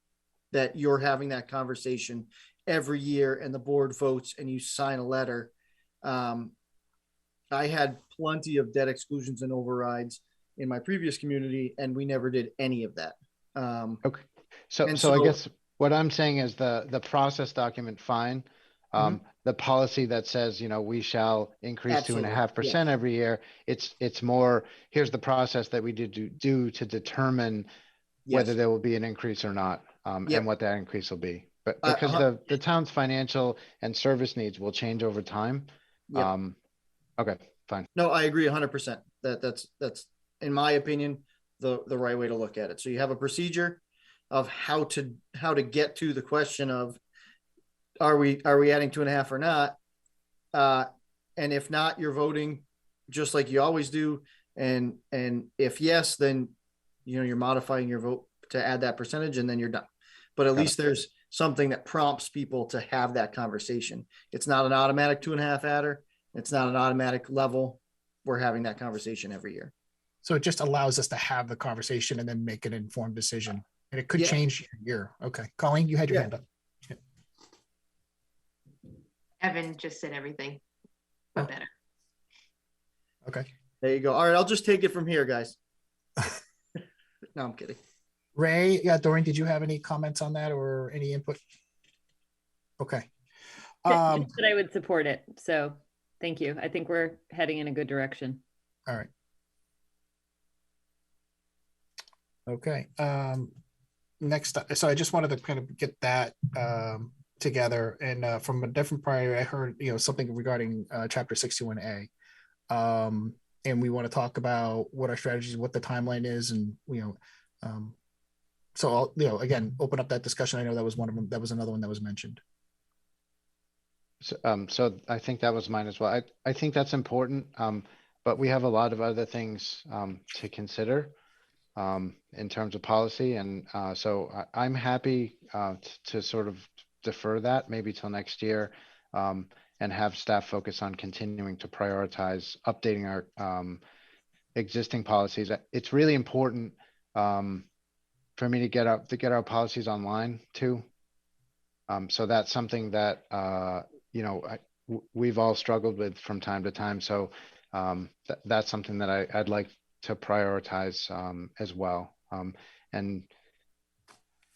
S8: that you're having that conversation every year and the board votes and you sign a letter. I had plenty of debt exclusions and overrides in my previous community, and we never did any of that.
S7: Okay. So I guess what I'm saying is the process document, fine. The policy that says, we shall increase 2.5% every year. It's more, here's the process that we did do to determine whether there will be an increase or not, and what that increase will be. But because the town's financial and service needs will change over time. Okay, fine.
S8: No, I agree 100%. That's in my opinion the right way to look at it. So you have a procedure of how to get to the question of are we adding 2.5 or not, and if not, you're voting just like you always do, and if yes, then you're modifying your vote to add that percentage, and then you're done. But at least there's something that prompts people to have that conversation. It's not an automatic 2.5 adder. It's not an automatic level. We're having that conversation every year.
S1: So it just allows us to have the conversation and then make an informed decision. And it could change year. Okay. Colleen, you had your hand up. Yeah.
S4: Evan just said everything, but better.
S1: Okay.
S8: There you go. All right. I'll just take it from here, guys. No, I'm kidding.
S1: Ray, Doreen, did you have any comments on that or any input? Okay.
S2: Just that I would support it. So thank you. I think we're heading in a good direction.
S1: All right. Okay. Next, so I just wanted to kind of get that together. And from a different prior, I heard something regarding Chapter 61A, and we want to talk about what our strategies, what the timeline is, and so I'll again open up that discussion. I know that was one of them. That was another one that was mentioned.
S7: So I think that was mine as well. I think that's important, but we have a lot of other things to consider in terms of policy. And so I'm happy to sort of defer that maybe till next year and have staff focus on continuing to prioritize updating our existing policies. It's really important for me to get our policies online too. So that's something that, we've all struggled with from time to time. So that's something that I'd like to prioritize as well. And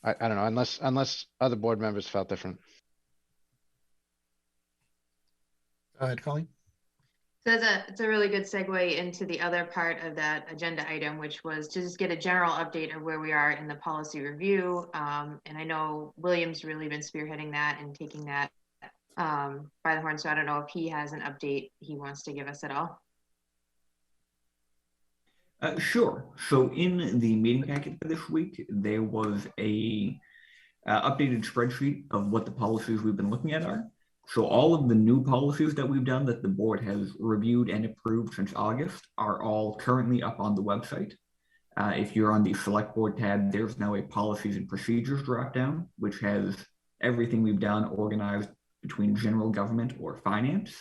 S7: I don't know, unless other board members felt different.
S1: Go ahead, Colleen.
S4: So it's a really good segue into the other part of that agenda item, which was to just get a general update of where we are in the policy review. And I know William's really been spearheading that and taking that by the horn. So I don't know if he has an update he wants to give us at all.
S6: Sure. So in the meeting packet for this week, there was a updated spreadsheet of what the policies we've been looking at are. So all of the new policies that we've done that the board has reviewed and approved since August are all currently up on the website. If you're on the select board tab, there's now a policies and procedures dropdown, which has everything we've done organized between general government or finance.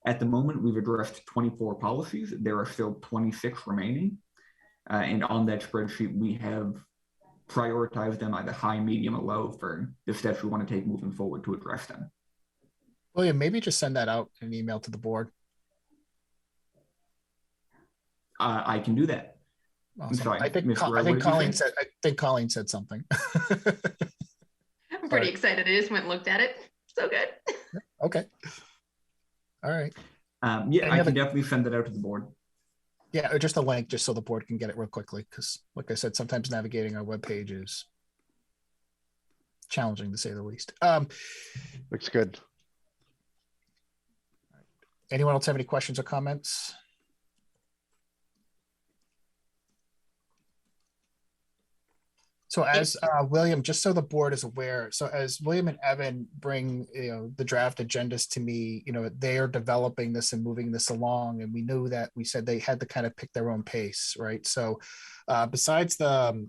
S6: At the moment, we've addressed 24 policies. There are still 26 remaining. And on that spreadsheet, we have prioritized them either high, medium, or low for the steps we want to take moving forward to address them.
S1: William, maybe just send that out in an email to the board.
S6: I can do that.
S1: Awesome.
S6: I'm sorry,
S1: I think
S6: Mr. Rowe, what did you
S1: Colleen
S6: say?
S1: said. I think Colleen said something.
S4: I'm pretty excited. I just went and looked at it. So good.
S1: Okay. All right.
S6: Yeah, I can definitely send that out to the board.
S1: Yeah, or just a link, just so the board can get it real quickly. Because, like I said, sometimes navigating our webpage is challenging to say the least.
S7: Looks good.
S1: Anyone else have any questions or comments? So as William, just so the board is aware, so as William and Evan bring the draft agendas to me, they are developing this and moving this along, and we knew that we said they had to kind of pick their own pace, right? So besides the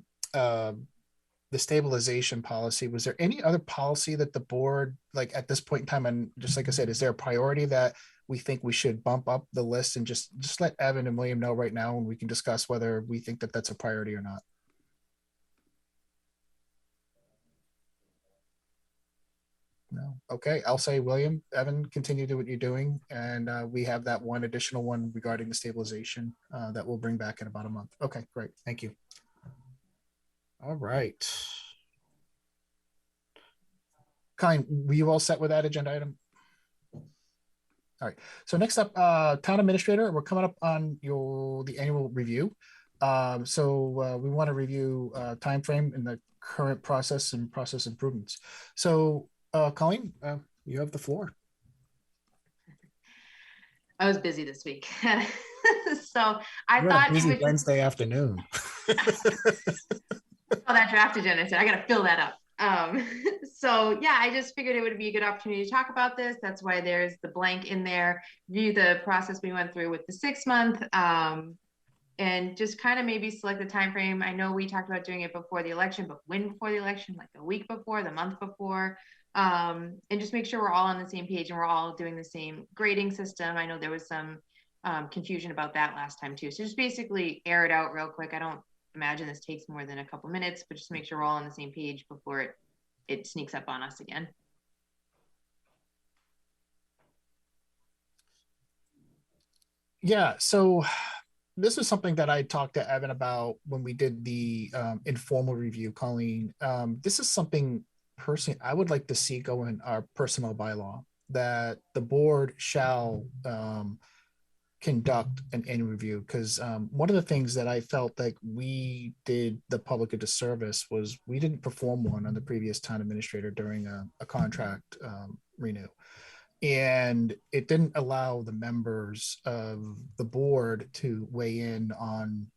S1: stabilization policy, was there any other policy that the board, like at this point in time, and just like I said, is there a priority that we think we should bump up the list and just let Evan and William know right now, and we can discuss whether we think that that's a priority or not? No. Okay, I'll say William, Evan, continue to do what you're doing. And we have that one additional one regarding the stabilization that we'll bring back in about a month. Okay, great. Thank you. All right. Colleen, were you all set with that agenda item? All right. So next up, Town Administrator, we're coming up on the annual review. So we want to review timeframe and the current process and process improvements. So Colleen, you have the floor.
S4: I was busy this week. So I
S1: You're
S4: thought
S1: a busy
S4: it was
S1: Wednesday afternoon.
S4: that draft agenda. So I got to fill that up. So yeah, I just figured it would be a good opportunity to talk about this. That's why there's the blank in there. View the process we went through with the 6 month, and just kind of maybe select the time frame. I know we talked about doing it before the election, but when before the election, like the week before, the month before. And just make sure we're all on the same page and we're all doing the same grading system. I know there was some confusion about that last time too. So just basically air it out real quick. I don't imagine this takes more than a couple minutes, but just make sure we're all on the same page before it sneaks up on us again.
S1: Yeah, so this is something that I talked to Evan about when we did the informal review, Colleen. This is something personally I would like to see go in our personnel bylaw, that the board shall conduct an annual review, because one of the things that I felt like we did the public a disservice was we didn't perform one on the previous town administrator during a contract renew. And it didn't allow the members of the board to weigh in on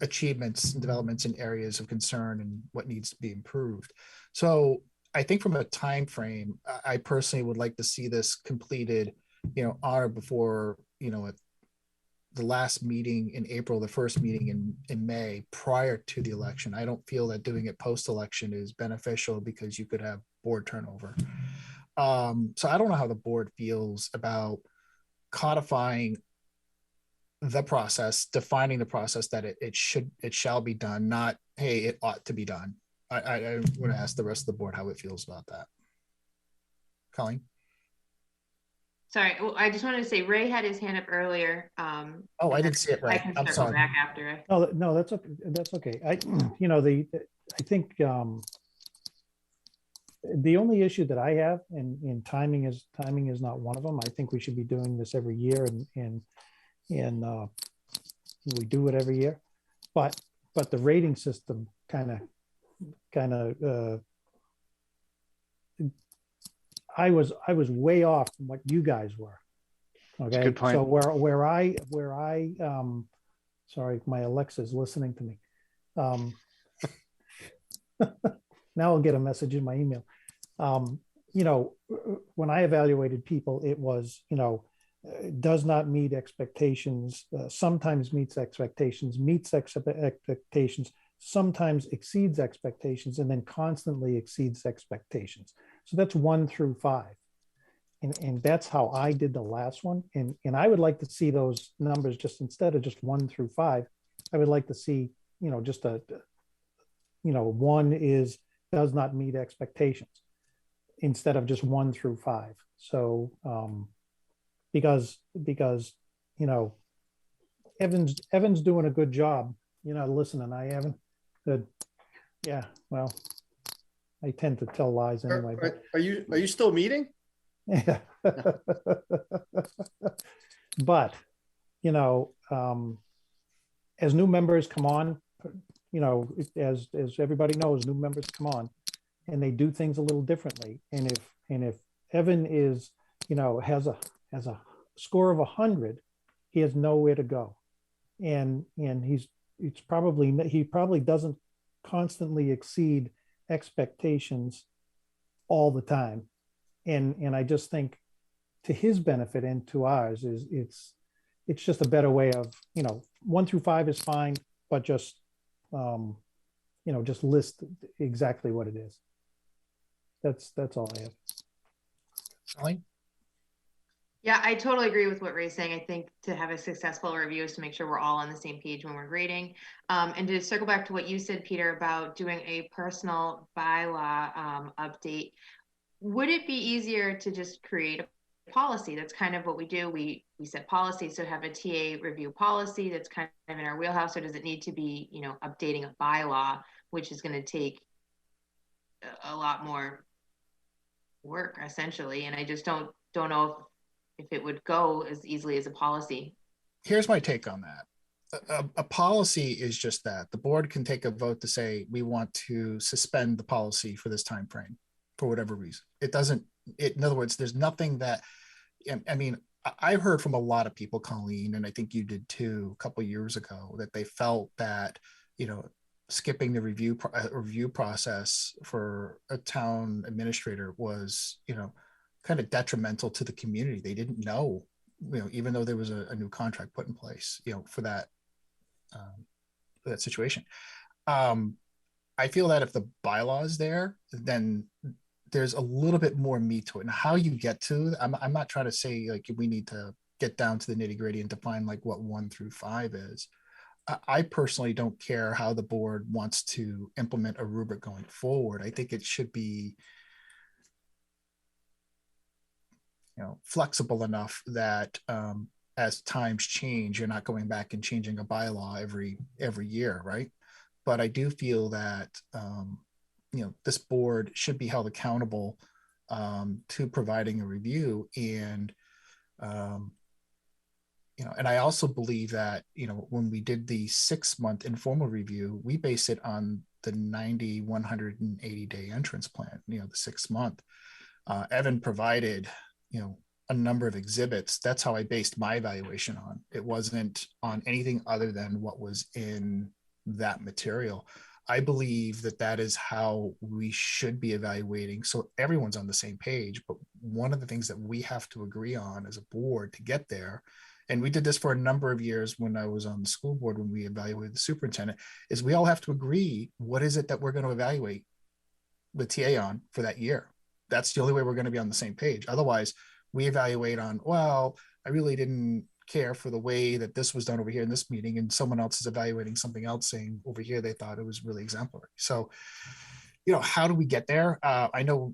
S1: achievements and developments in areas of concern and what needs to be improved. So I think from a time frame, I personally would like to see this completed, before, at the last meeting in April, the first meeting in May, prior to the election. I don't feel that doing it post-election is beneficial because you could have board turnover. So I don't know how the board feels about codifying the process, defining the process that it shall be done, not, hey, it ought to be done. I want to ask the rest of the board how it feels about that. Colleen?
S4: Sorry, well, I just wanted to say Ray had his hand up earlier.
S1: Oh, I didn't see it right.
S4: I can
S1: I'm
S4: circle
S1: sorry.
S4: back after.
S9: No, that's okay. That's okay. I think the only issue that I have, and timing is not one of them. I think we should be doing this every year, and we do it every year. But the rating system kind of I was way off from what you guys were. Okay,
S7: good point.
S9: so where I sorry, my Alexa's listening to me. Now I'll get a message in my email. When I evaluated people, it was, does not meet expectations, sometimes meets expectations, meets expectations, sometimes exceeds expectations, and then constantly exceeds expectations. So that's 1 through 5. And that's how I did the last one. And I would like to see those numbers just instead of just 1 through 5, I would like to see, just 1 is does not meet expectations instead of just 1 through 5. So because Evan's doing a good job. You're not listening, Evan. Good. Yeah. Well, I tend to tell lies anyway.
S8: Are you still meeting?
S9: Yeah. But as new members come on, as everybody knows, new members come on and they do things a little differently. And if Evan is, has a score of 100, he has nowhere to go. And he probably doesn't constantly exceed expectations all the time. And I just think to his benefit and to ours is it's just a better way of, 1 through 5 is fine, but just just list exactly what it is. That's all I have.
S1: Sally?
S4: Yeah, I totally agree with what Ray's saying. I think to have a successful review is to make sure we're all on the same page when we're grading. And to circle back to what you said, Peter, about doing a personal bylaw update, would it be easier to just create a policy? That's kind of what we do. We set policies, so have a TA review policy that's kind of in our wheelhouse, or does it need to be, updating a bylaw, which is going to take a lot more work essentially? And I just don't know if it would go as easily as a policy.
S1: Here's my take on that. A policy is just that. The board can take a vote to say, we want to suspend the policy for this time frame for whatever reason. In other words, there's nothing that, I heard from a lot of people, Colleen, and I think you did too, a couple of years ago, that they felt that, skipping the review process for a town administrator was, kind of detrimental to the community. They didn't know, even though there was a new contract put in place, for that situation. I feel that if the bylaw is there, then there's a little bit more meat to it. And how you get to, I'm not trying to say like we need to get down to the nitty gritty and define like what 1 through 5 is. I personally don't care how the board wants to implement a rubric going forward. I think it should be, flexible enough that as times change, you're not going back and changing a bylaw every year, right? But I do feel that this board should be held accountable to providing a review, and and I also believe that when we did the 6-month informal review, we base it on the 90, 180 day entrance plan. The 6 month. Evan provided a number of exhibits. That's how I based my evaluation on. It wasn't on anything other than what was in that material. I believe that is how we should be evaluating, so everyone's on the same page. But one of the things that we have to agree on as a board to get there, and we did this for a number of years when I was on the school board, when we evaluated the superintendent, is we all have to agree what is it that we're going to evaluate the TA on for that year. That's the only way we're going to be on the same page. Otherwise, we evaluate on, well, I really didn't care for the way that this was done over here in this meeting, and someone else is evaluating something else saying over here they thought it was really exemplary. So, how do we get there? I know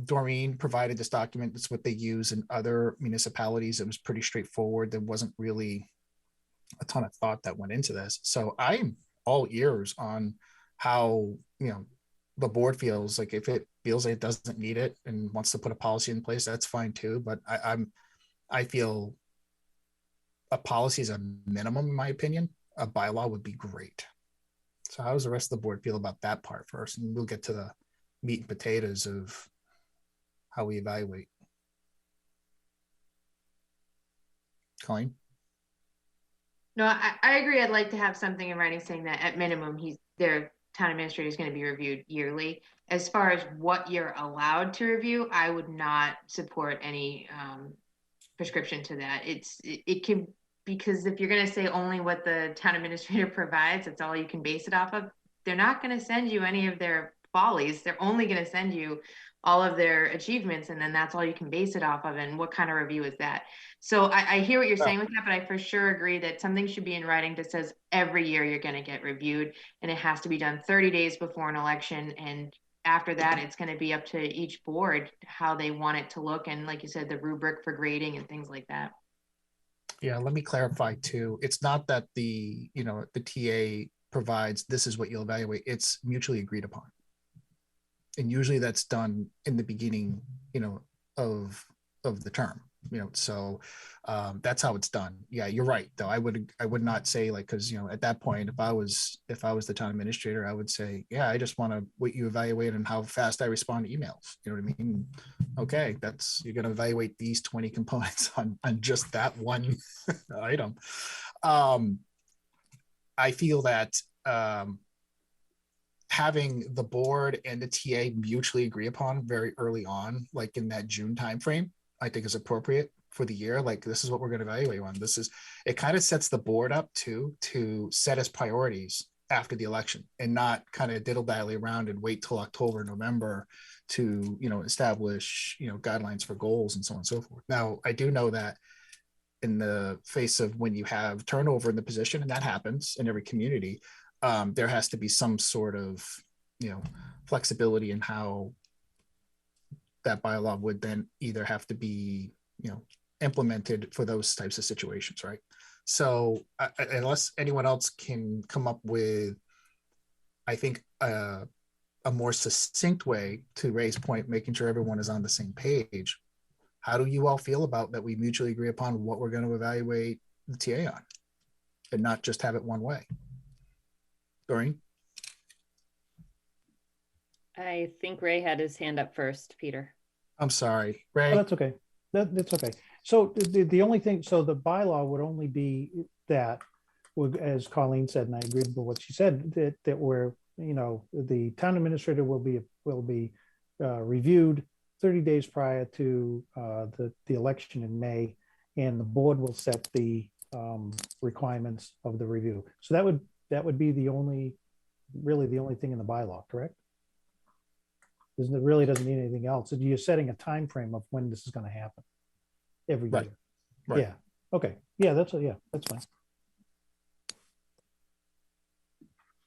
S1: Doreen provided this document. It's what they use in other municipalities. It was pretty straightforward. There wasn't really a ton of thought that went into this. So I'm all ears on how, the board feels. Like if it feels like it doesn't need it and wants to put a policy in place, that's fine too. But I feel a policy is a minimum, in my opinion. A bylaw would be great. So how does the rest of the board feel about that part first? And we'll get to the meat and potatoes of how we evaluate. Colleen?
S4: No, I agree. I'd like to have something in writing saying that at minimum, their town administrator is going to be reviewed yearly. As far as what you're allowed to review, I would not support any prescription to that. It can, because if you're going to say only what the town administrator provides, it's all you can base it off of, they're not going to send you any of their follies. They're only going to send you all of their achievements, and then that's all you can base it off of. And what kind of review is that? So I hear what you're saying with that, but I for sure agree that something should be in writing that says every year you're going to get reviewed, and it has to be done 30 days before an election. And after that, it's going to be up to each board how they want it to look. And like you said, the rubric for grading and things like that.
S1: Yeah, let me clarify too. It's not that the TA provides, this is what you'll evaluate. It's mutually agreed upon. And usually that's done in the beginning, of the term, so that's how it's done. Yeah, you're right though. I would not say like, because at that point, if I was the town administrator, I would say, yeah, I just want to what you evaluate and how fast I respond to emails. You know what I mean? Okay, you're going to evaluate these 20 components on just that one item. I feel that having the board and the TA mutually agree upon very early on, like in that June timeframe, I think is appropriate for the year. Like, this is what we're going to evaluate on. It kind of sets the board up to set as priorities after the election, and not kind of diddle-dally around and wait till October, November to, establish, guidelines for goals and so on and so forth. Now, I do know that in the face of when you have turnover in the position, and that happens in every community, there has to be some sort of, flexibility in how that bylaw would then either have to be, implemented for those types of situations, right? So unless anyone else can come up with, I think, a more succinct way to raise point, making sure everyone is on the same page, how do you all feel about that we mutually agree upon what we're going to evaluate the TA on, and not just have it one way? Doreen?
S2: I think Ray had his hand up first, Peter.
S1: I'm sorry, Ray.
S9: Oh, that's okay. That's okay. So the only thing, so the bylaw would only be that, as Colleen said, and I agreed with what she said, that we're, the town administrator will be reviewed 30 days prior to the election in May, and the board will set the requirements of the review. So that would be really the only thing in the bylaw, correct? It really doesn't need anything else. You're setting a time frame of when this is going to happen every year.
S1: Right.
S9: Yeah. Okay. Yeah, that's fine.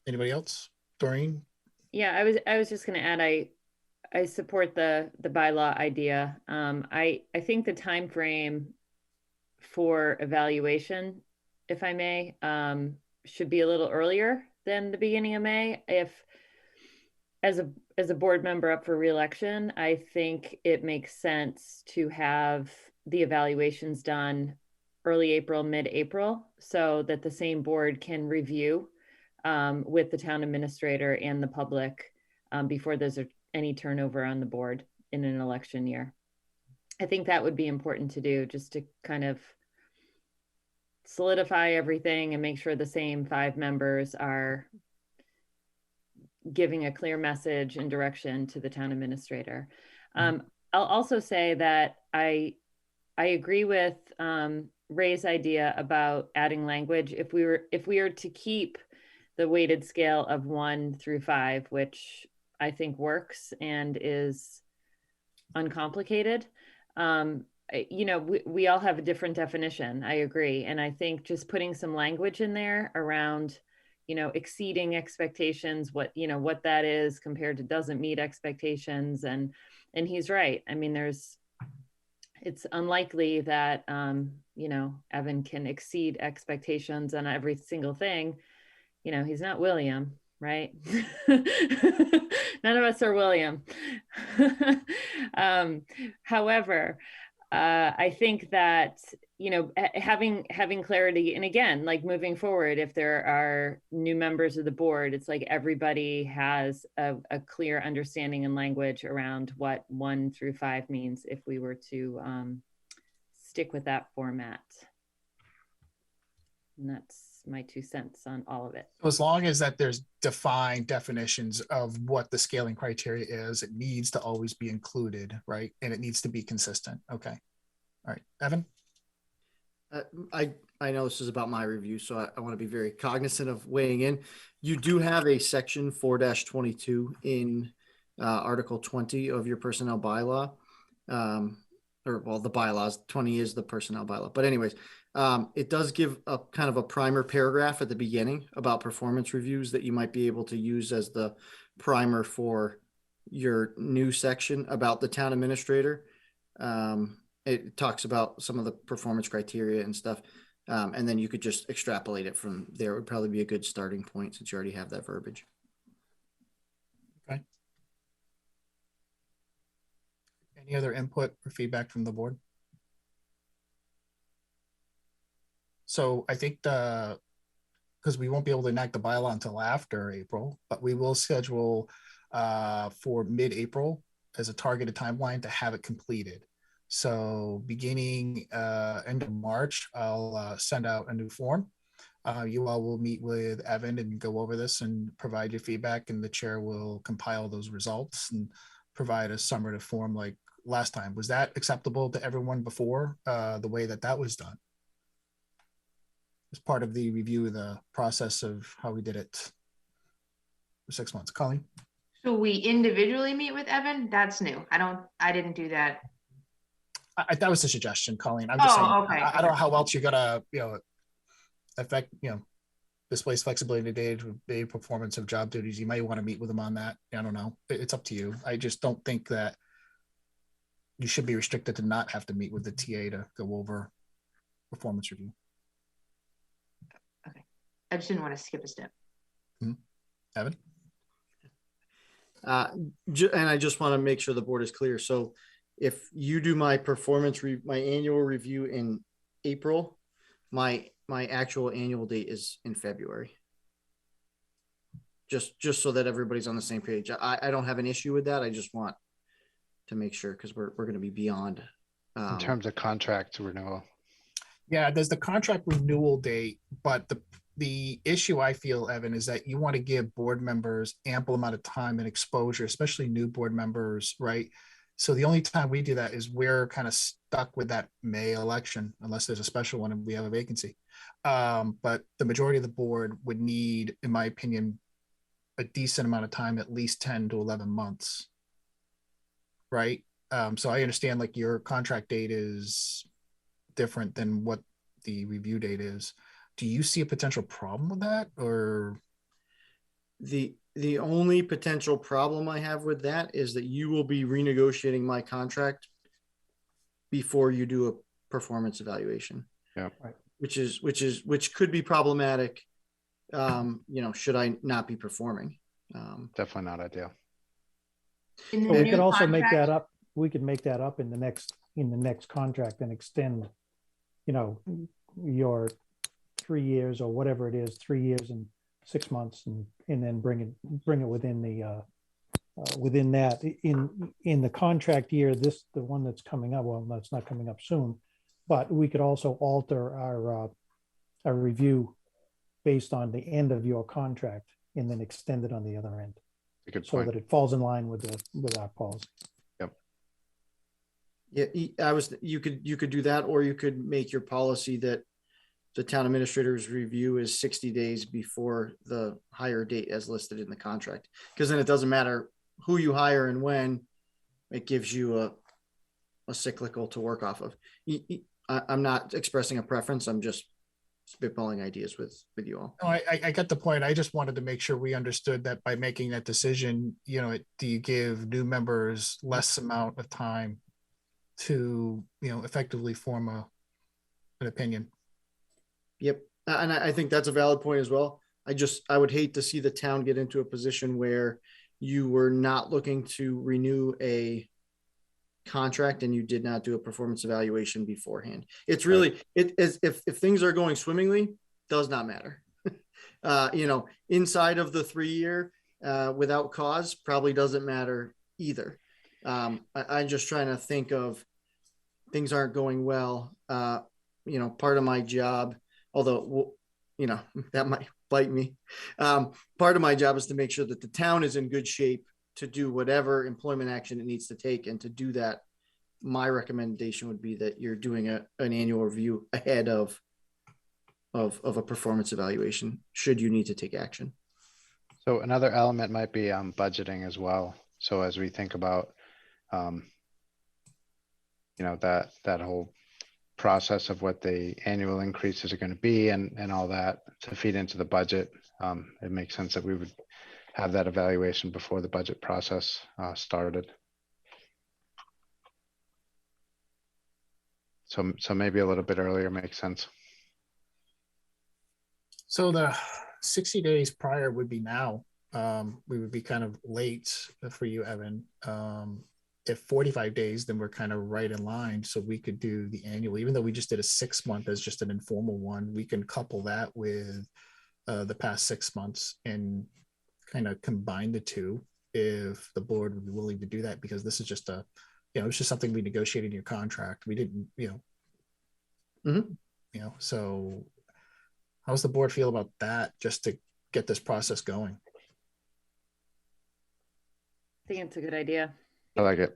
S1: Anybody else? Doreen?
S2: Yeah, I was just going to add, I support the bylaw idea. I think the time frame for evaluation, if I may, should be a little earlier than the beginning of May. If as a board member up for re-election, I think it makes sense to have the evaluations done early April, mid-April, so that the same board can review with the town administrator and the public before there's any turnover on the board in an election year. I think that would be important to do, just to kind of solidify everything and make sure the same 5 members are giving a clear message and direction to the town administrator. I'll also say that I agree with Ray's idea about adding language. If we were to keep the weighted scale of 1 through 5, which I think works and is uncomplicated, we all have a different definition. I agree. And I think just putting some language in there around, exceeding expectations, what that is compared to doesn't meet expectations. And he's right. I mean, it's unlikely that, Evan can exceed expectations on every single thing. He's not William, right? None of us are William. However, I think that, having clarity, and again, like moving forward, if there are new members of the board, it's like everybody has a clear understanding and language around what 1 through 5 means if we were to stick with that format. And that's my 2 cents on all of it.
S1: As long as that there's defined definitions of what the scaling criteria is, it needs to always be included, right? And it needs to be consistent. Okay. All right, Evan?
S8: I know this is about my review, so I want to be very cognizant of weighing in. You do have a section 4-22 in Article 20 of your personnel bylaw. Or well, the bylaws, 20 is the personnel bylaw. But anyways, it does give a kind of a primer paragraph at the beginning about performance reviews that you might be able to use as the primer for your new section about the town administrator. It talks about some of the performance criteria and stuff. And then you could just extrapolate it from there. It would probably be a good starting point since you already have that verbiage.
S1: Okay. Any other input or feedback from the board? So I think because we won't be able to enact the bylaw until after April, but we will schedule for mid-April as a targeted timeline to have it completed. So beginning end of March, I'll send out a new form. You all will meet with Evan and go over this and provide your feedback, and the chair will compile those results and provide a summative form like last time. Was that acceptable to everyone before, the way that was done? As part of the review of the process of how we did it for 6 months. Colleen?
S4: So we individually meet with Evan? That's new. I didn't do that.
S1: That was a suggestion, Colleen. I'm just saying,
S4: okay.
S1: I don't know how else you're gonna, affect, displace flexibility in the day-to-day performance of job duties. You might want to meet with them on that. I don't know. It's up to you. I just don't think that you should be restricted to not have to meet with the TA to go over performance review.
S4: Okay. I just didn't want to skip a step.
S1: Evan?
S8: And I just want to make sure the board is clear. So if you do my my annual review in April, my actual annual date is in February. Just so that everybody's on the same page. I don't have an issue with that. I just want to make sure because we're going to be beyond.
S7: In terms of contract renewal.
S1: Yeah, there's the contract renewal date, but the issue I feel, Evan, is that you want to give board members ample amount of time and exposure, especially new board members, right? So the only time we do that is we're kind of stuck with that May election, unless there's a special one and we have a vacancy. But the majority of the board would need, in my opinion, a decent amount of time, at least 10 to 11 months, right? So I understand like your contract date is different than what the review date is. Do you see a potential problem with that, or?
S8: The only potential problem I have with that is that you will be renegotiating my contract before you do a performance evaluation.
S7: Yeah.
S8: Right. Which could be problematic. Should I not be performing?
S7: Definitely not ideal.
S9: We could also make that up. We could make that up in the next contract and extend, your 3 years or whatever it is, 3 years and 6 months, and then bring it within the within that in the contract year. The one that's coming up. Well, that's not coming up soon, but we could also alter our review based on the end of your contract and then extend it on the other end, so that it falls in line with our policy.
S7: Yep.
S8: Yeah, you could do that, or you could make your policy that the town administrator's review is 60 days before the hire date as listed in the contract. Because then it doesn't matter who you hire and when, it gives you a cyclical to work off of. I'm not expressing a preference. I'm just spitballing ideas with you all.
S1: No, I got the point. I just wanted to make sure we understood that by making that decision, do you give new members less amount of time to, effectively form an opinion?
S8: Yep. And I think that's a valid point as well. I would hate to see the town get into a position where you were not looking to renew a contract and you did not do a performance evaluation beforehand. It's really, if things are going swimmingly, does not matter. Inside of the 3 year without cause probably doesn't matter either. I'm just trying to think of things aren't going well. Part of my job, although, that might bite me. Part of my job is to make sure that the town is in good shape to do whatever employment action it needs to take, and to do that my recommendation would be that you're doing an annual review ahead of a performance evaluation, should you need to take action.
S7: So another element might be budgeting as well. So as we think about, that whole process of what the annual increases are going to be and all that to feed into the budget, it makes sense that we would have that evaluation before the budget process started. So maybe a little bit earlier makes sense.
S1: So the 60 days prior would be now. We would be kind of late for you, Evan. If 45 days, then we're kind of right in line. So we could do the annual, even though we just did a 6 month as just an informal one, we can couple that with the past 6 months and kind of combine the two if the board would be willing to do that, because this is just it's just something we negotiated in your contract. We didn't, so how's the board feel about that, just to get this process going?
S2: I think it's a good idea.
S7: I like it.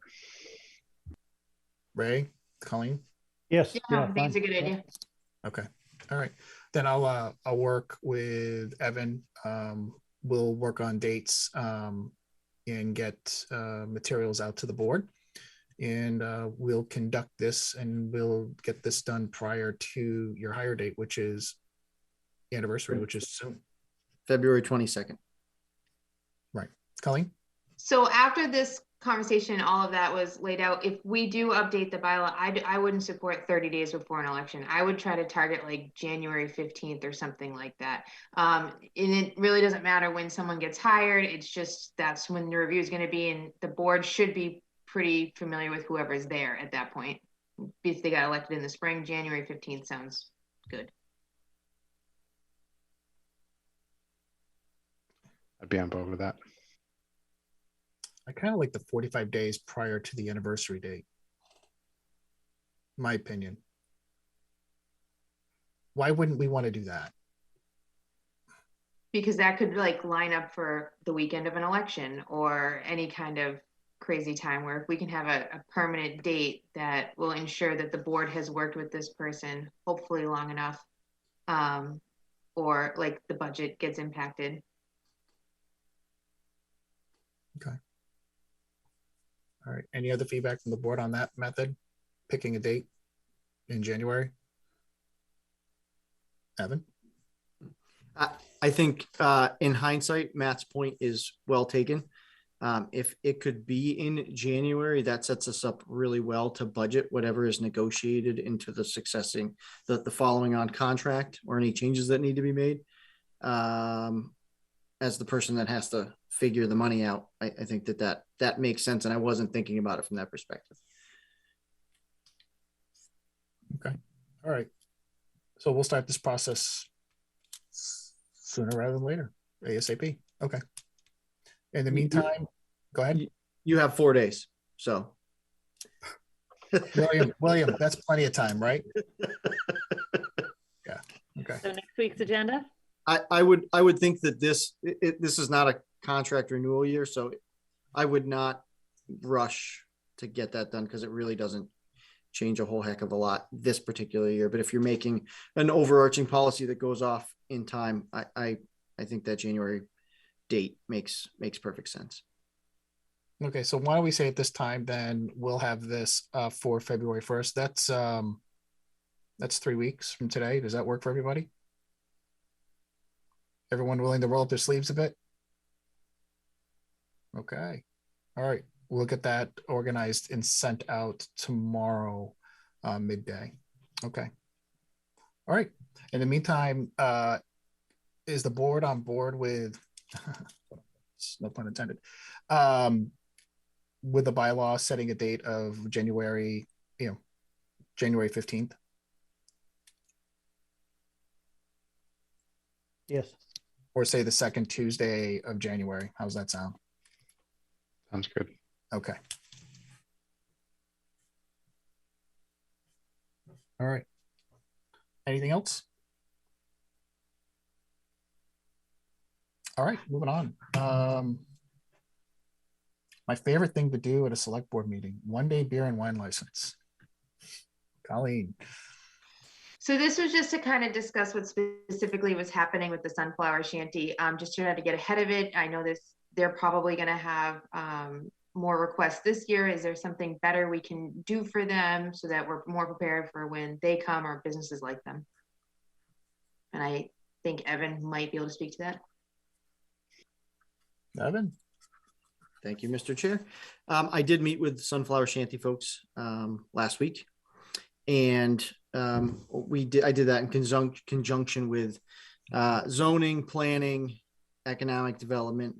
S1: Ray, Colleen?
S9: Yes.
S4: Yeah, I think it's a good idea.
S1: Okay. All right. Then I'll work with Evan. We'll work on dates and get materials out to the board. And we'll conduct this and we'll get this done prior to your hire date, which is anniversary, which is soon.
S8: February 22nd.
S1: Right. Colleen?
S4: So after this conversation, all of that was laid out. If we do update the bylaw, I wouldn't support 30 days before an election. I would try to target like January 15th or something like that. And it really doesn't matter when someone gets hired. It's just that's when the review is going to be, and the board should be pretty familiar with whoever's there at that point. If they got elected in the spring, January 15th sounds good.
S7: I'd be on board with that.
S1: I kind of like the 45 days prior to the anniversary date. My opinion. Why wouldn't we want to do that?
S4: Because that could like line up for the weekend of an election or any kind of crazy time where if we can have a permanent date that will ensure that the board has worked with this person hopefully long enough, or like the budget gets impacted.
S1: Okay. All right. Any other feedback from the board on that method? Picking a date in January? Evan?
S8: I think in hindsight, Matt's point is well taken. If it could be in January, that sets us up really well to budget whatever is negotiated into the the following on contract or any changes that need to be made. As the person that has to figure the money out, I think that makes sense. And I wasn't thinking about it from that perspective.
S1: Okay. All right. So we'll start this process sooner rather than later, ASAP. Okay. In the meantime, go ahead.
S8: You have 4 days. So
S1: William, that's plenty of time, right? Yeah. Okay.
S2: So next week's agenda?
S8: I would think that this is not a contract renewal year, so I would not rush to get that done because it really doesn't change a whole heck of a lot this particular year. But if you're making an overarching policy that goes off in time, I think that January date makes perfect sense.
S1: Okay, so why don't we say at this time then we'll have this for February 1st. That's 3 weeks from today. Does that work for everybody? Everyone willing to roll up their sleeves a bit? Okay. All right. We'll get that organized and sent out tomorrow midday. Okay. All right. In the meantime, is the board on board with, no pun intended, with the bylaw setting a date of January 15th?
S9: Yes.
S1: Or say the second Tuesday of January. How's that sound?
S7: Sounds good.
S1: Okay. All right. Anything else? All right, moving on. My favorite thing to do at a select board meeting, 1-day beer and wine license. Colleen.
S4: So this was just to kind of discuss what specifically was happening with the Sunflower Shanty, just to try to get ahead of it. I know they're probably going to have more requests this year. Is there something better we can do for them so that we're more prepared for when they come or businesses like them? And I think Evan might be able to speak to that.
S1: Evan.
S8: Thank you, Mr. Chair. I did meet with Sunflower Shanty folks last week, and I did that in conjunction with zoning, planning, economic development.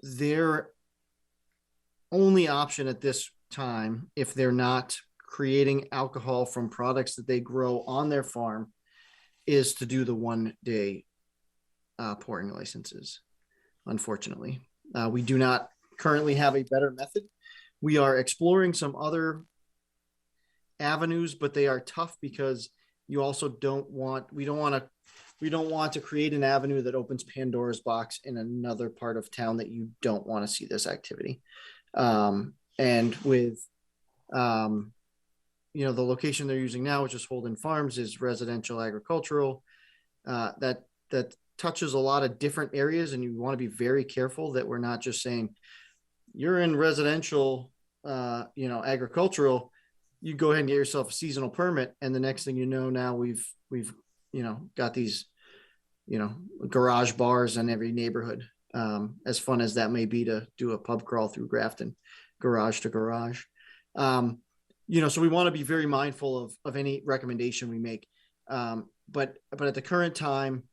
S8: Their only option at this time, if they're not creating alcohol from products that they grow on their farm, is to do the 1-day pouring licenses. Unfortunately, we do not currently have a better method. We are exploring some other avenues, but they are tough because you also we don't want to create an avenue that opens Pandora's box in another part of town that you don't want to see this activity. And with the location they're using now, which is Holden Farms, is residential agricultural. That touches a lot of different areas, and you want to be very careful that we're not just saying you're in residential, agricultural. You go ahead and get yourself a seasonal permit, and the next thing you know, now we've got these garage bars in every neighborhood. As fun as that may be to do a pub crawl through Grafton, garage to garage. So we want to be very mindful of any recommendation we make. But at the current time,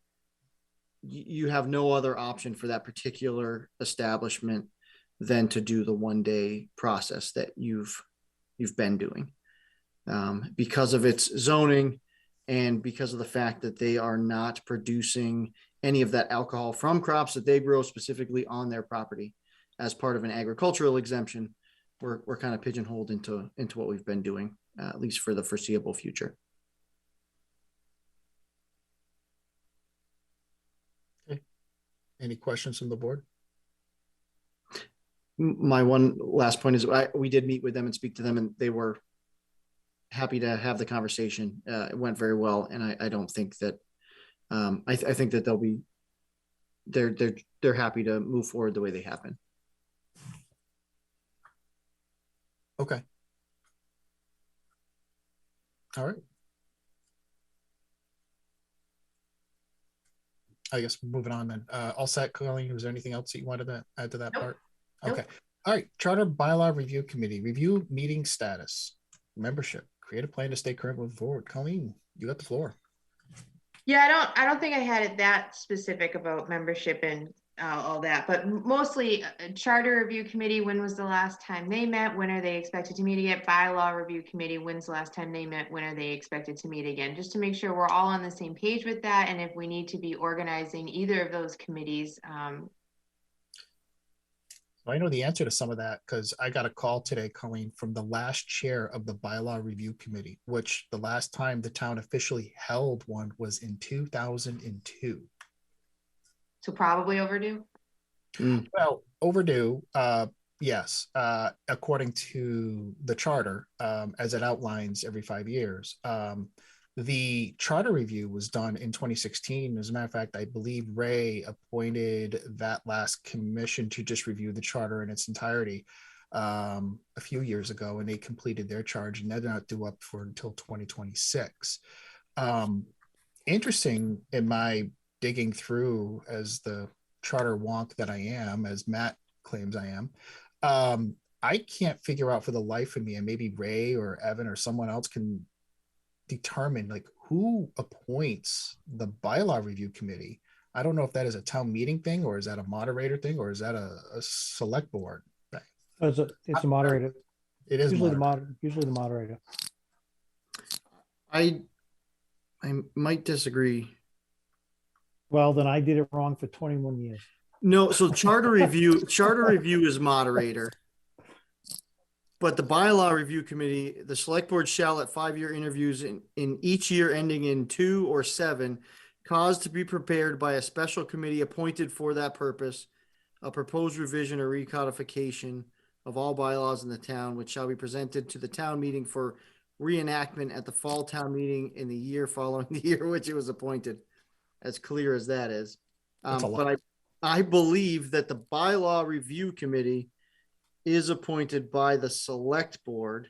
S8: you have no other option for that particular establishment than to do the 1-day process that you've been doing, because of its zoning and because of the fact that they are not producing any of that alcohol from crops that they grow specifically on their property as part of an agricultural exemption. We're kind of pigeonholed into what we've been doing, at least for the foreseeable future.
S1: Okay. Any questions from the board?
S8: My one last point is we did meet with them and speak to them, and they were happy to have the conversation. It went very well, and I don't think that I think that they're happy to move forward the way they have been.
S1: Okay. All right. I guess moving on then. All set, Colleen. Was there anything else that you wanted to add to that part?
S4: Nope.
S1: Okay. All right. Charter Bylaw Review Committee. Review meeting status. Membership. Create a plan to stay current moving forward. Colleen, you got the floor.
S4: Yeah, I don't think I had it that specific about membership and all that, but mostly Charter Review Committee. When was the last time they met? When are they expected to meet again? Bylaw Review Committee. When's the last time they met? When are they expected to meet again? Just to make sure we're all on the same page with that, and if we need to be organizing either of those committees.
S1: I know the answer to some of that because I got a call today, Colleen, from the last chair of the Bylaw Review Committee, which the last time the town officially held one was in 2002.
S4: So probably overdue.
S1: Well, overdue, yes, according to the charter, as it outlines every 5 years. The charter review was done in 2016. As a matter of fact, I believe Ray appointed that last commission to just review the charter in its entirety a few years ago, and they completed their charge, and they're not due up until 2026. Interesting in my digging through as the charter wonk that I am, as Matt claims I am, I can't figure out for the life of me, and maybe Ray or Evan or someone else can determine like who appoints the bylaw review committee. I don't know if that is a town meeting thing, or is that a moderator thing, or is that a select board thing?
S9: It's a moderator.
S1: It is
S9: usually the moderator.
S8: I might disagree.
S9: Well, then I did it wrong for 21 years.
S8: No, so charter review is moderator. But the bylaw review committee, the select board shall at 5-year interviews in each year ending in 2 or 7, cause to be prepared by a special committee appointed for that purpose, a proposed revision or recodification of all bylaws in the town, which shall be presented to the town meeting for reenactment at the fall town meeting in the year following the year which it was appointed. As clear as that is.
S1: That's a lot.
S8: But I believe that the bylaw review committee is appointed by the select board.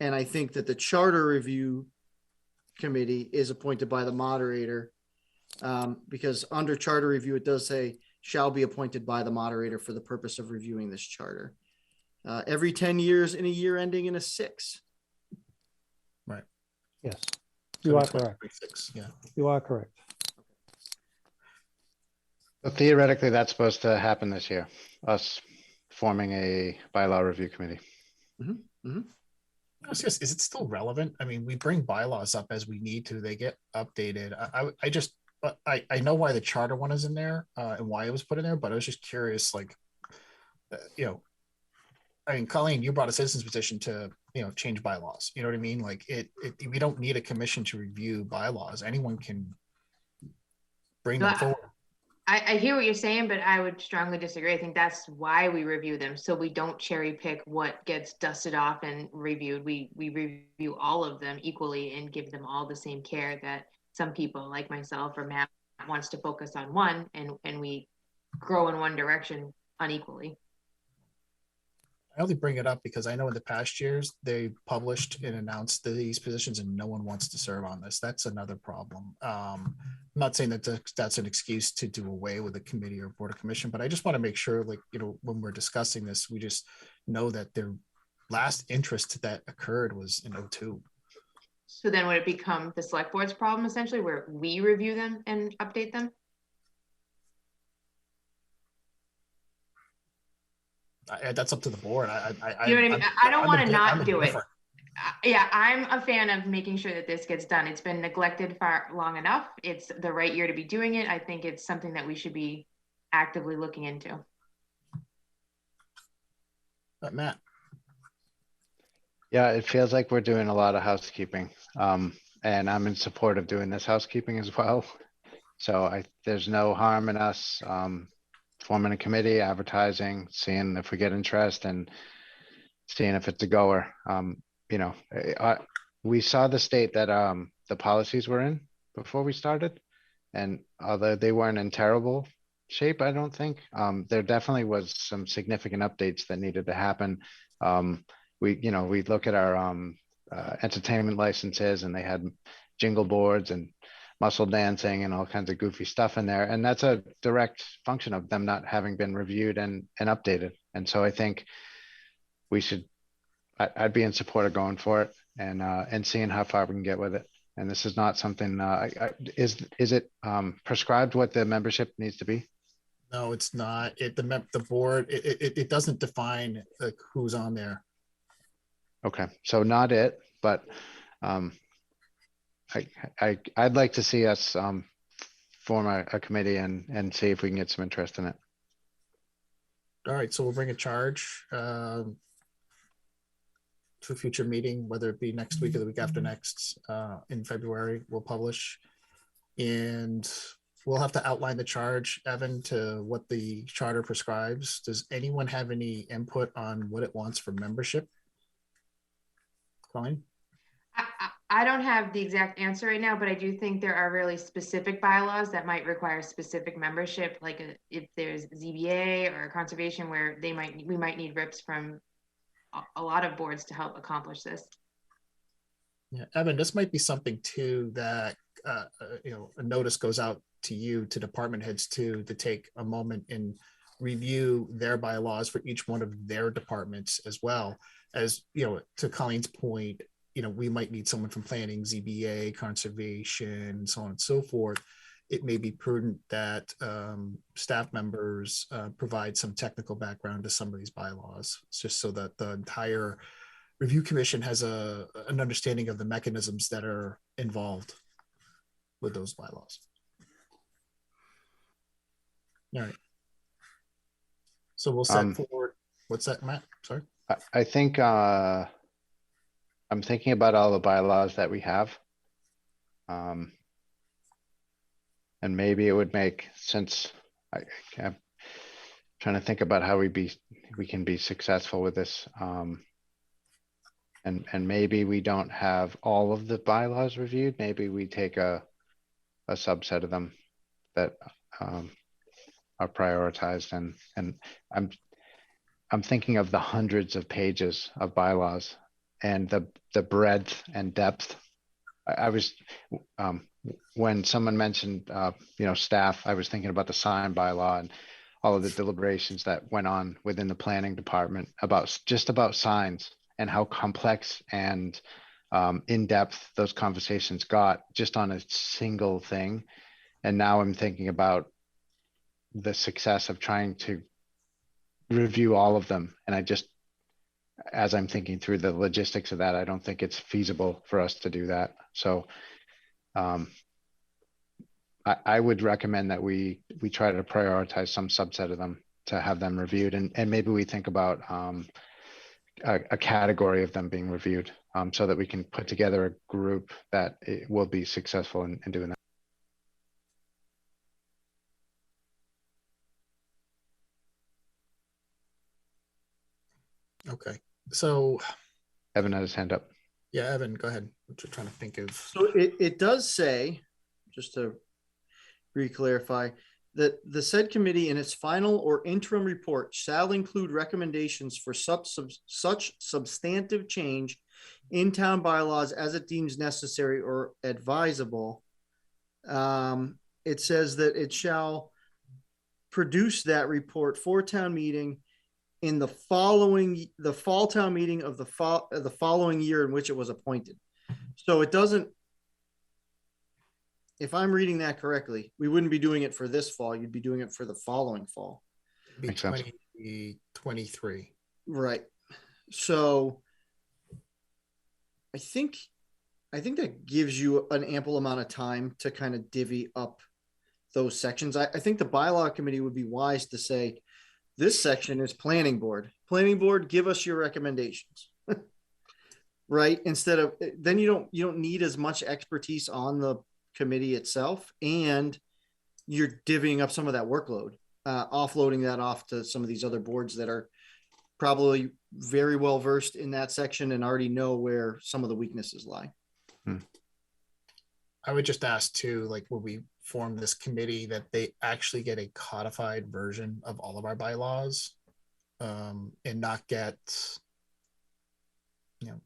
S8: And I think that the charter review committee is appointed by the moderator. Because under charter review, it does say shall be appointed by the moderator for the purpose of reviewing this charter. Every 10 years in a year ending in a 6.
S1: Right.
S9: Yes, you are
S1: 2026,
S9: correct.
S1: yeah.
S9: You are correct.
S7: So theoretically, that's supposed to happen this year, us forming a bylaw review committee.
S1: It's just, is it still relevant? I mean, we bring bylaws up as we need to, they get updated. I just, but I know why the charter one is in there and why it was put in there, but I was just curious, like, you know, I mean, Colleen, you brought a citizen's petition to, you know, change bylaws. You know what I mean? Like we don't need a commission to review bylaws. Anyone can bring them forward.
S4: I hear what you're saying, but I would strongly disagree. I think that's why we review them. So we don't cherry pick what gets dusted off and reviewed. We review all of them equally and give them all the same care that some people like myself or Matt wants to focus on one, and we grow in one direction unequally.
S1: I only bring it up because I know in the past years they published and announced these positions and no one wants to serve on this. That's another problem. I'm not saying that that's an excuse to do away with a committee or board of commission, but I just want to make sure, like, you know, when we're discussing this, we just know that their last interest that occurred was in 2002.
S4: So then would it become the select board's problem essentially where we review them and update them?
S1: That's up to the board.
S4: You know what I mean? I don't want to not do it.
S1: Different.
S4: Yeah, I'm a fan of making sure that this gets done. It's been neglected for long enough. It's the right year to be doing it. I think it's something that we should be actively looking into.
S1: But Matt.
S7: Yeah, it feels like we're doing a lot of housekeeping. And I'm in support of doing this housekeeping as well. So there's no harm in us forming a committee, advertising, seeing if we get interest and seeing if it's a goer. You know, we saw the state that the policies were in before we started. And although they weren't in terrible shape, I don't think, there definitely was some significant updates that needed to happen. We look at our entertainment licenses and they had jingle boards and muscle dancing and all kinds of goofy stuff in there. And that's a direct function of them not having been reviewed and updated. And so I think we should, I'd be in support of going for it and seeing how far we can get with it. And this is not something, is it prescribed what the membership needs to be?
S1: No, it's not. The board, it doesn't define like who's on there.
S7: Okay, so not it, but I'd like to see us form a committee and see if we can get some interest in it.
S1: All right, so we'll bring a charge to a future meeting, whether it be next week or the week after next. In February, we'll publish, and we'll have to outline the charge, Evan, to what the charter prescribes. Does anyone have any input on what it wants for membership? Colleen?
S4: I don't have the exact answer right now, but I do think there are really specific bylaws that might require specific membership, like if there's ZBA or conservation where we might need reps from a lot of boards to help accomplish this.
S1: Yeah, Evan, this might be something too that a notice goes out to you, to department heads too, to take a moment and review their bylaws for each one of their departments, as well as, to Colleen's point, we might need someone from planning, ZBA, conservation, so on and so forth. It may be prudent that staff members provide some technical background to some of these bylaws. It's just so that the entire review commission has an understanding of the mechanisms that are involved with those bylaws. All right. So we'll set forward. What's that, Matt? Sorry.
S7: I think I'm thinking about all the bylaws that we have. And maybe it would make sense. trying to think about how we can be successful with this. And maybe we don't have all of the bylaws reviewed. Maybe we take a subset of them that are prioritized, and I'm thinking of the hundreds of pages of bylaws and the breadth and depth. I was when someone mentioned staff, I was thinking about the sign bylaw and all of the deliberations that went on within the planning department about signs, and how complex and in depth those conversations got just on a single thing. And now I'm thinking about the success of trying to review all of them. And as I'm thinking through the logistics of that, I don't think it's feasible for us to do that. So I would recommend that we try to prioritize some subset of them to have them reviewed. And maybe we think about a category of them being reviewed so that we can put together a group that will be successful in doing that.
S1: Okay, so
S7: Evan had his hand up.
S1: yeah, Evan, go ahead. I'm just trying to think of.
S8: So it does say, just to re-clarify, that the said committee in its final or interim report shall include recommendations for such substantive change in town bylaws as it deems necessary or advisable. It says that it shall produce that report for town meeting in the fall town meeting of the following year in which it was appointed. So it doesn't, if I'm reading that correctly, we wouldn't be doing it for this fall. You'd be doing it for the following fall.
S1: Be
S7: Makes sense.
S1: 2023.
S8: Right. So I think that gives you an ample amount of time to kind of divvy up those sections. I think the bylaw committee would be wise to say, this section is planning board. Planning board, give us your recommendations. Right? Instead of, then you don't need as much expertise on the committee itself, and you're divvying up some of that workload, offloading that off to some of these other boards that are probably very well versed in that section and already know where some of the weaknesses lie.
S1: I would just ask too, like when we form this committee, that they actually get a codified version of all of our bylaws, and not get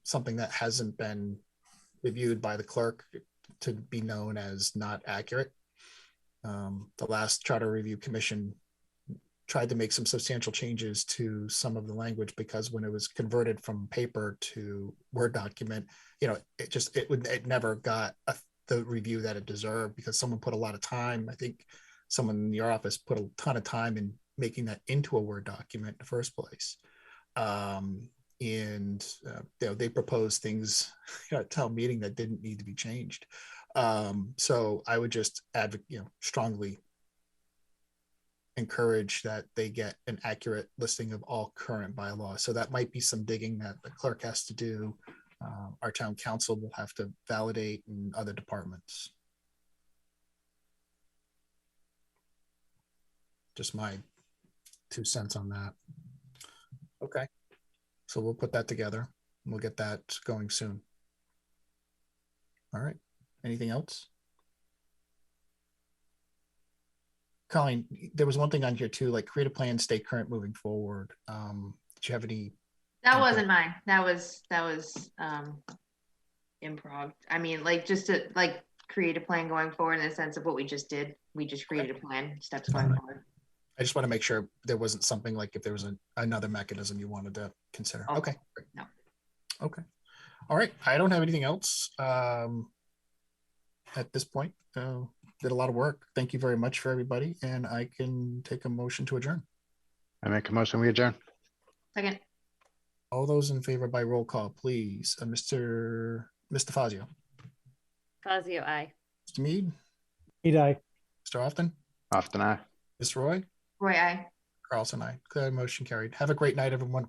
S1: something that hasn't been reviewed by the clerk to be known as not accurate. The last Charter Review Commission tried to make some substantial changes to some of the language, because when it was converted from paper to Word document, it never got the review that it deserved, because someone put a lot of time. I think someone in your office put a ton of time in making that into a Word document in the first place. They proposed things at town meeting that didn't need to be changed. So I would just strongly encourage that they get an accurate listing of all current bylaws. So that might be some digging that the clerk has to do. Our town council will have to validate, and other departments. Just my 2 cents on that. Okay. So we'll put that together. We'll get that going soon. All right. Anything else? Colleen, there was one thing on here too, like create a plan, stay current moving forward. Did you have any?
S4: That wasn't mine. That was improv. I mean, like just to create a plan going forward in the sense of what we just did. We just created a plan, steps going forward.
S1: I just want to make sure there wasn't something like if there was another mechanism you wanted to consider.
S4: Oh,
S1: okay. Great.
S4: No.
S1: Okay. All right. I don't have anything else at this point. Did a lot of work. Thank you very much for everybody. And I can take a motion to adjourn.
S7: I make a motion, we adjourn.
S4: Second.
S1: All those in favor by roll call, please. Mr. Fazio.
S2: Fazio, aye.
S1: Mr. Mead.
S9: Mead, aye.
S1: Mr. Often.
S7: Often aye.
S1: Ms. Roy.
S4: Roy, aye.
S1: Carlson, aye. Clear, motion carried. Have a great night, everyone.